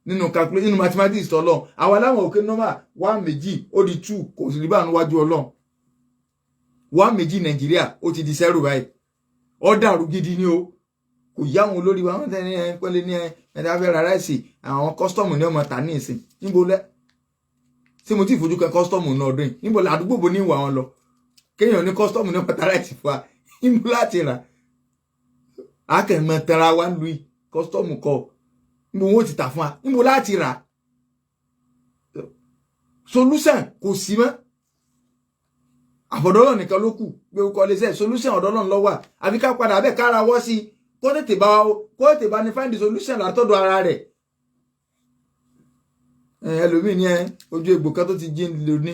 nínú calculation nínú mathematics tọ́lọ́ àwọn aláwọ̀ òkè normal 1 méjì ó di 2 kò sì rí bá níwájú Ọlọ́run 1 méjì Nàìjíríà ó ti di 0 báyìí ó dàrú gidi ni o kò yá àwọn olórí wa wọ́n tẹ́ ní pẹ́lẹ́ ní ẹ̀dá fẹ́ rárá ẹ̀sìn àwọn kọ́sítọ́ọ̀mù ní ọmọ tà ní ìsìn níbo lẹ́ tí mo ti fojú kan kọ́sítọ́ọ̀mù náà ọdún yìí níbo àdúgbò bo ní ìwà wọn lọ kéèyàn ní kọ́sítọ́ọ̀mù ní ọmọ tàrà ẹ̀sìn fún wa níbo láti rà akẹ́mọ̀ tara wa ń lu yìí kọ́sítọ́ọ̀mù kọ níbo wọn ò ti tà fún wa níbo láti rà solution kò sí mọ́ àfọ̀dọ́lọ́ nìkan ló kù pé ó kọ́ lé sẹ́ solution ọ̀dọ́lọ́ ló wà àbí ká padà bẹ́ẹ̀ kára wọ́ sí kó tètè bá ní find the solution látọ̀dọ̀ ara rẹ̀ ẹlòmíì ní ojú egbò kan tó ti jí lóní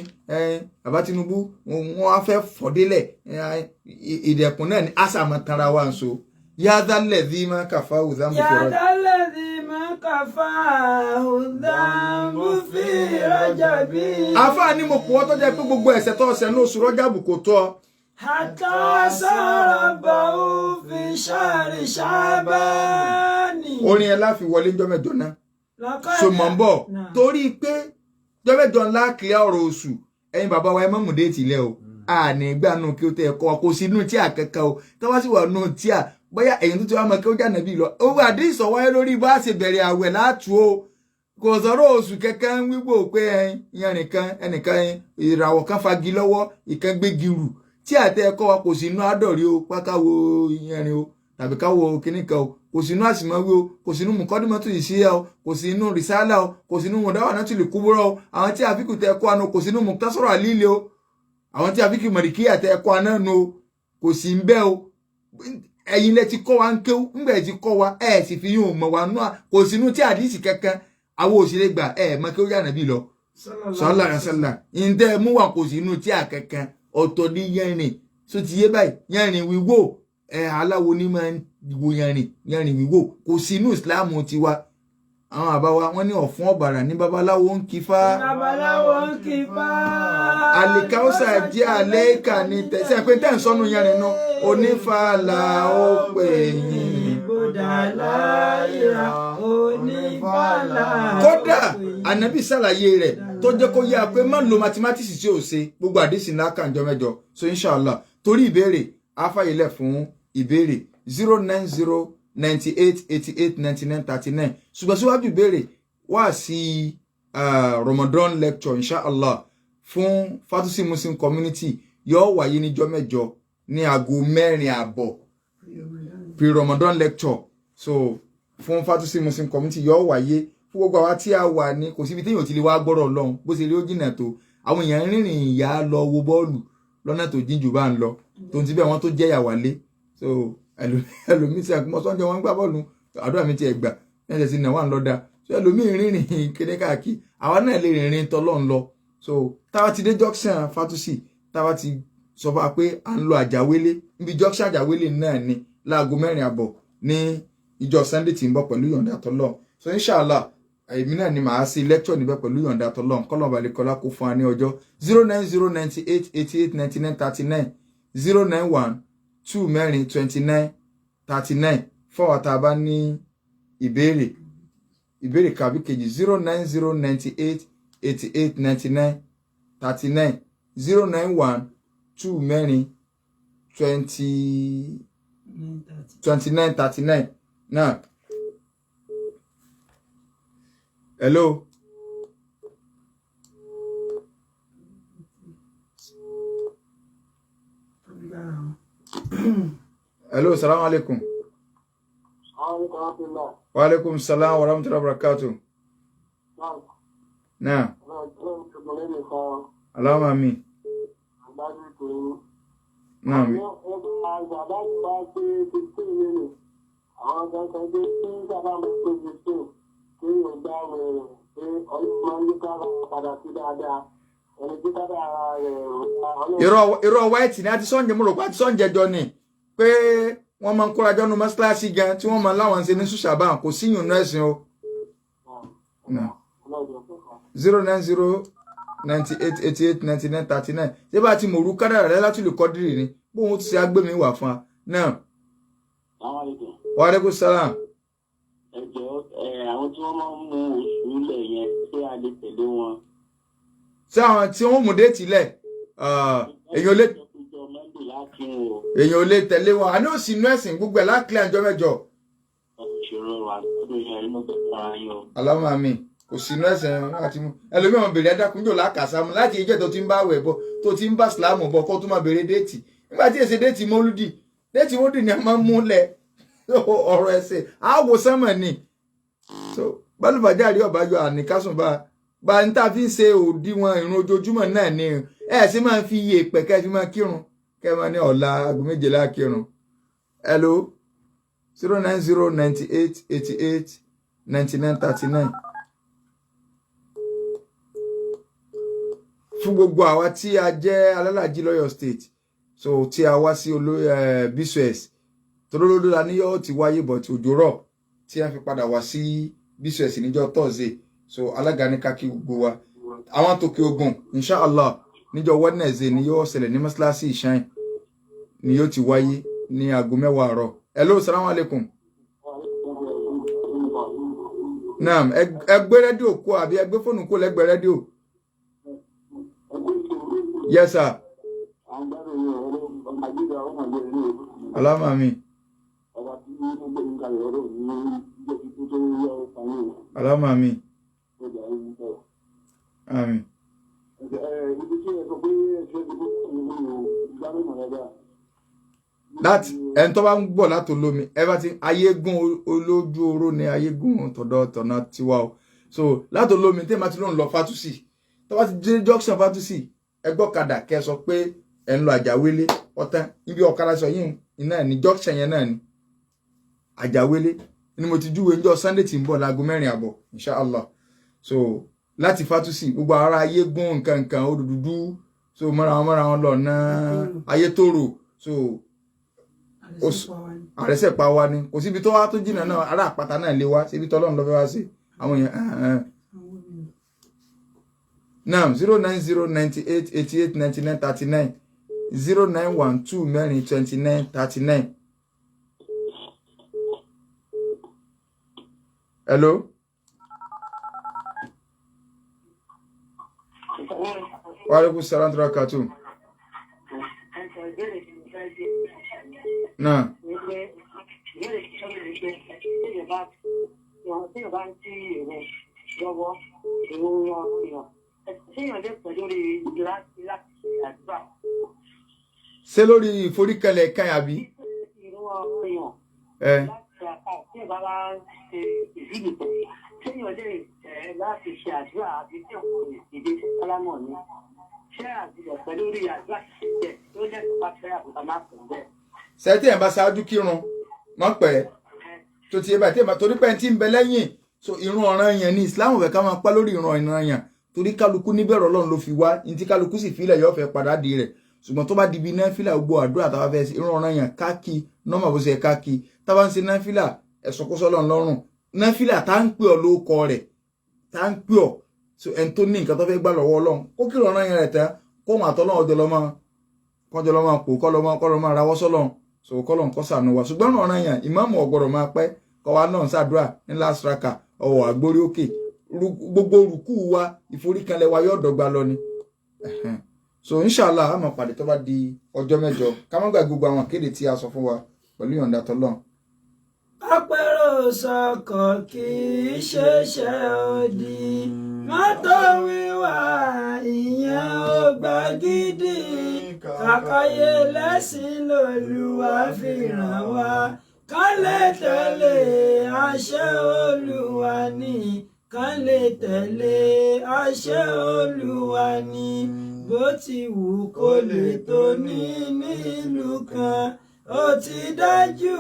bàbá Tinubu wọn á fẹ́ fọdélẹ̀ ìdẹ̀kùn náà ní àṣàmọ tara wa ń so yádálẹ dí má kàfá òdàmú fi rọjà. yádálẹ dí má kàfá òdàmú fi rọjà bí. àfáà ní mo pọ̀ tó jẹ́ pé gbogbo ẹ̀ṣẹ̀ tó ṣẹ̀ ní oṣù rọ́jà bù kò tó ọ. Hatta sarabahu fi shari Shabani. Orin ẹ láfi wọlé jọ́ mẹ́jọ náà so mọ̀ ń bọ̀ torí pé jọ́mẹ́jọ ńlá kìlẹ̀ ọ̀rọ̀ oṣù ẹ̀yin bàbá wa ẹ mọ̀ múdé tìlẹ̀ o àní ìgbà nù kí o tẹ̀ ẹ̀kọ́ kò sí inú tí a kankan o tọ́wọ́ sì wà nù tí a bóyá ẹ̀yin tó ti wá mọ̀ kí ó jà nàbí lọ owó àdéhùn sọ̀wáyé lórí bá a ṣe bẹ̀rẹ̀ àwẹ̀ látú o kò sọ̀rọ̀ oṣù kankan ń wíwò pé ẹnìkan ìràwọ̀ kan fagi lọ́wọ́ ìkan gbégi rù tí àtẹ ẹ̀kọ́ wa kò sí inú àdọ̀rí o pákáwo ìyẹrin o tàbí káwo kíníkan o kò sínú àsìmọ́wé o kò sínú mùkọ́dúnmọ́tò ìṣíyà o kò sínú rìsálà o kò sínú mọ̀dáwà náà tún lè kúbúrọ̀ o àwọn tí àfikù tẹ ẹ̀kọ́ àná kò sínú mùkútásọ̀rọ̀ àlíle o àwọn tí àfikù mọ̀rìkíyà tẹ ẹ̀kọ́ àná nu o kò sí ń bẹ́ o ẹ̀yin lẹ ti kọ́ wa ń kéwú ńgbà ti kọ́ wa ẹ sì fi yún mọ̀ wa nú kò sínú tí àdìsí kankan àwọn òṣèré gbà mọ̀ kí ó yà nàbí lọ sallallahu alaihi wasallam ǹdẹ́ mú wa kò sínú tí àkankan ọ̀tọ̀ ní yẹrin so ti yé báyìí yẹrin wíwò aláwo ní máa ń wo yẹrin wíwò kò sínú Islam tiwa àwọn àbáwá wọn ní ọ̀fun ọ̀bàrà ní babaláwo ń kí fá àlìkáwùsà jẹ́ àlẹ́kà ní tẹ̀sí pé tẹ́ ń sọ́nù yẹrin náà onífàlà ó pè yín kódà ànábì ṣàlàyé rẹ̀ tó jẹ́ kó yá pé má lo mathematics tí ò ṣe gbogbo àdìsí ńlá kànjọ mẹ́jọ so inshallah torí ìbéèrè afáyílẹ̀ fún ìbéèrè 090 98 88 99 39 ṣùgbọ́n síwájú ìbéèrè wá sí Ramadan lecture inshallah fún Fatusi Muslim community yóò wáyé níjọ́ mẹ́jọ ní aago 4:00 pre-Ramadan lecture so fún Fatusi Muslim community yóò wáyé fún gbogbo àwa tí a wà ní kò síbi téèyàn ti lè wá gbọ́rọ̀ Ọlọ́run bó ṣe rí ó jìnnà tó àwọn èèyàn rìnrìn ìyá lọ wo bọ́ọ̀lù lọ́nà tó jíjù bá ń lọ tó ń ti bẹ́ẹ̀ wọ́n tó jẹ́ ìyàwó alé so ẹlòmíì sí àkúmọ̀ sọ́njẹ́ wọn ń gbá bọ́ọ̀lù àdúrà mi ti ẹ̀gbà ẹ̀jẹ̀ sí náà lọ́dà so ẹlòmíì rìnrìn kéde káàkiri àwa náà lè rìnrìn tọ́lọ́run lọ so táwa ti dé junction Fatusi táwa ti sọ fún wa pé à ń lọ Àjàwélé níbi junction Àjàwélé náà ni láago 4:00 ní ìjọ Sunday tí ń bọ̀ pẹ̀lú yọ̀ǹda tọ́lọ́run so inshallah èmi náà ni màá ṣe lecture níbẹ̀ pẹ̀lú yọ̀ǹda tọ́lọ́run kọ́lọ́n balẹ̀ kọ́lá kó fún wa ní ọjọ́ 090 98 88 99 39 091 2 mẹ́rin 29 39 fọ́wọ́ tá a bá ní ìbéèrè kàbí kejì 090 98 88 99 39 091 2 mẹ́rin 29 39 náà. Hello. Hello, salaam alaikum. Wa alaikum salam wa rahmatullahi wa barakatuh. Naam. Allahumma amin. Naam. Irọ́ white ni a ti sọ́njẹ́ mo rò pé a ti sọ́njẹ́ jọ ni pé wọ́n máa ń kóra jọ́nu mọ́sálásí gan tí wọ́n máa láwọn ṣe ní ṣùṣàbà kò síyùn náà ẹ̀sìn o. 090 98 88 99 39 ṣé bá ti mòrú kádàrá rẹ láti lè kọ́dìrì ni bóun ti ṣe agbẹ́mi wà fún wa náà. Wa alaikum salam. Ẹ̀jọ̀ àwọn tí wọ́n máa ń mú oṣù ilẹ̀ yẹn ṣé a lè tẹ̀lé wọn. Ṣé àwọn tí wọ́n mú déètì lẹ̀ èèyàn ò lè tẹ̀lé wọn àní òsì inú ẹ̀sìn gbogbo ẹ̀ láàkílẹ̀ àjọ mẹ́jọ. Allahumma amin kò sí inú ẹ̀sìn láti mú ẹlòmíràn béèrè ẹ̀dákúnjò lákàsámú láti ìjẹ́ tó ti ń bá wẹ̀ bọ̀ tó ti ń bá sílámù bọ̀ kó tó máa béèrè déètì nígbà tí èsè déètì mọ́lúdì déètì mọ́lúdì ni a máa ń mú lẹ̀ ọ̀rọ̀ ẹ̀sìn àwò sánmọ̀ ni so bálùbàjá rí ọ̀bájọ àníkásùn bá ń tà fi ń ṣe òdiwọ̀n ìrun ojoojúmọ́ náà ni ẹ̀ sì máa ń fi iye pẹ̀kẹ́ fi máa kírun kẹ́ máa ní ọ̀la aago 7 kírun. Hello 090 98 88 99 39. Fún gbogbo àwa tí a jẹ́ alálàájì lọ́yọ̀ state so tí a wá sí BCOS tolólódó la níyọ́ ti wáyé bọ̀ tí òjò rọ̀ tí a fi padà wá sí BCOS níjọ́ Thursday so alága ní kákí gbogbo wa àwọn tòkè ogun inshallah níjọ́ Wednesday ni yóò ṣẹlẹ̀ ní mọ́sálásí ìṣáìn ni yóò ti wáyé ní aago 10 àárọ̀. Hello salaam alaikum. Naam ẹgbẹ́ rédíò kó àbí ẹgbẹ́ fóònù kó lẹ́gbẹ̀ẹ́ rédíò. Yes sir. Allahumma amin. Allahumma amin. Amin. Láti ẹni tó bá ń gbọ́ láti olómi ẹ bá ti ayégún olójú oró ni ayégún tọ̀dọ̀ tọ̀nà tiwa o so láti olómi tí ma ti lóun lọ Fatusi tó bá ti dé junction Fatusi ẹ gbọ́kadà kẹ́ sọ pé ẹ ń lọ Àjàwélé ọ̀tán ibi ọ̀kadà sọ yìí iná ní junction yẹn náà ni àjàwélé ni mo ti júwe ńjọ́ Sunday tí ń bọ̀ láago 4:00 inshallah so láti Fatusi gbogbo ara ayé gún nǹkan òdùdú so mọ́ra wọn lọ ná ayé tóró so àrẹsẹ̀ pa wa ni kò síbi tó wá tó jìnnà náà ará àpáta náà lé wá síbi tọ́lọ́run lọ fẹ́ wá sí àwọn èèyàn now 09098889939 0912 mẹ́rin 2939. Hello. Wa alaikum salam wa barakatuh. Náà. Ṣé lórí ìforíkẹlẹ̀ kan àbí? Sẹ́tí ẹ̀ bá ṣáájú kírun mọ́ pẹ́ tó ti ẹbà tí ẹbà torí pé tí ń bẹ lẹ́yìn so ìrun ọ̀ranyàn ní Islam fẹ́ ká máa pa lórí ìrun ọ̀ranyàn torí kálukú níbẹ̀rù Ọlọ́run ló fi wá ní tí kálukú sì fílẹ̀ yóò fẹ́ padà di rẹ̀ ṣùgbọ́n tó bá di bí náfìlà gbogbo àdúrà táwa fẹ́ sí ìrun ọ̀ranyàn káàkì nọ́mà bó ṣe káàkì táwa ń ṣe náfìlà ẹ̀sọ́kósọ́ Ọlọ́run lọ́rùn náfìlà tá ń pè ọ́ lóko rẹ̀ tá ń pè ọ́ so ẹni tó ní nǹkan tó fẹ́ gbà lọ́wọ́ Ọlọ́run kó kí ìrun ọ̀ranyàn rẹ̀ tán kó wọn àtọ́lọ́run ọjọ́ lọ́mọ pò kọ́ lọ́mọ rawọ́ sọ́lọ́run so kọ́lọ́n kọ́ sànù wa ṣùgbọ́n ọ̀ranyàn ìmáàmù ọ̀gbọ̀rọ̀ máa pẹ́ kọ́ wa náà ṣàdúrà ní last raka ọwọ́ àgbórí òkè gbogbo rùkú wa ìforíkanlẹ̀ wa yóò dọ́gba lọ ni so inshallah a máa pàdé tó bá di ọjọ́ mẹ́jọ ká má gbàgbé gbogbo àwọn akéde tí a sọ fún wa pẹ̀lú ìyọ̀ǹda tọ́lọ́run. Àpérò sọkọ̀ kì í ṣeṣẹ́ òdì mọ́tò wíwà ìyẹn ò gbà gidi kàkàyé lẹ́sìn lòlúwa fi ràn wá ká lè tẹ̀lé àṣẹ Olúwa ni ká lè tẹ̀lé àṣẹ Olúwa ni bó ti wù kó lè tó nílùú kan ó ti dájú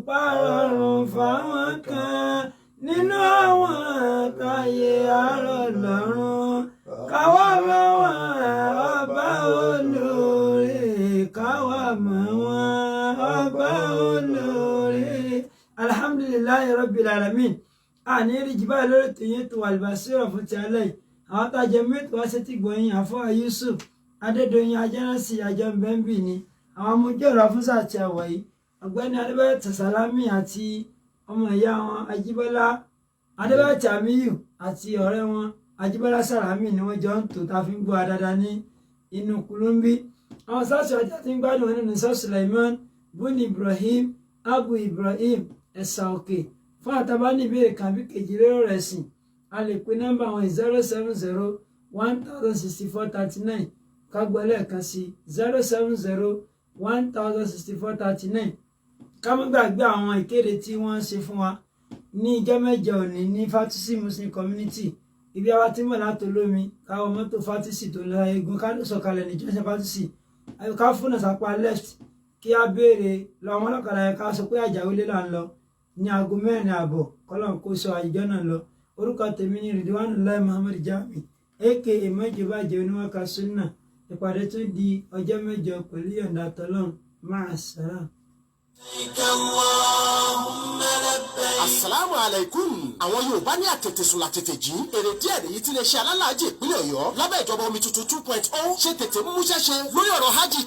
pàrọ̀rùn fáwọn kan nínú àwọn táyé àárọ̀ lọ́rùn káwá mọ́ wọn ọba Olóore káwá mọ́ wọn ọba Olóore. Alhamdulillahi rabbil alamin àní rí jìbá lórí tìyẹn tó Al-Basira fún ti alẹ́ yìí àwọn tájẹ mẹ́tò wá sí ti gbọ̀nyìn àfọ́ Yusuf Adédoyin ajẹ́rẹ́sì àjọ mbẹ́mbì ni àwọn amójọ́rọ̀ afúnṣà àti àwọ̀ yìí ọ̀gbẹ́ni Adébáyọ̀ Tàsálámì àti ọmọ ìyá wọn Ajíbọ́lá Adébáyọ̀ Tàmíyù àti ọ̀rẹ́ wọn Ajíbọ́lá Sàlámì ni wọ́n jọ ń tò tá a fi ń gbọ́ dáadáa ní inú Kulumbi àwọn sáàsì ọjà tí ń gbádùn wọn nínú sọ́ọ̀ Sulaiman Buni Ibrahim Abu Ibrahim Ẹ̀sà Òkè fún àtàbá ní ìbéèrè kan bí kejì lérò rẹ̀ sìn a lè pe nọ́mbà wọn 070 106439 kágbọ́ lẹ́ẹ̀kan sí 070 106439 ká má gbàgbé àwọn ìkéde tí wọ́n ṣe fún wa ní ìjọ mẹ́jọ òní ní Fatusi Muslim Community ibi àwa tí mọ̀ láti olómi káwọ mọ́tò Fatusi tó lọ egun ká sọ̀kalẹ̀ ní jọ́sẹ̀ Fatusi ká fúnà sápá left kí a béèrè lọ àwọn ọlọ́kadà yẹn ká sọ pé Àjàwélé là ń lọ ní aago 4:00 kọ́lọ́n kó sọ àyíjọ́ náà lọ orúkọ tèmi ní Ridwanullahi Muhammad Jami aka mẹ́jọbàjẹ́ oníwàkà sunna ìpàdé tún di ọjọ́ mẹ́jọ pẹ̀lú yọ̀ǹda tọ́lọ́n máa sàrà. Asalaamu alaikum. Àwọn Yorùbá ní àtètè sùn látètè jí. Èrè díẹ̀ nìyí tí lè ṣe alálàájì ìpínlẹ̀ Ọ̀yọ́ lábẹ́ ìjọba omi tuntun 2.0 ṣe tètè múṣẹ́ ṣe lórí ọ̀rọ̀ hajj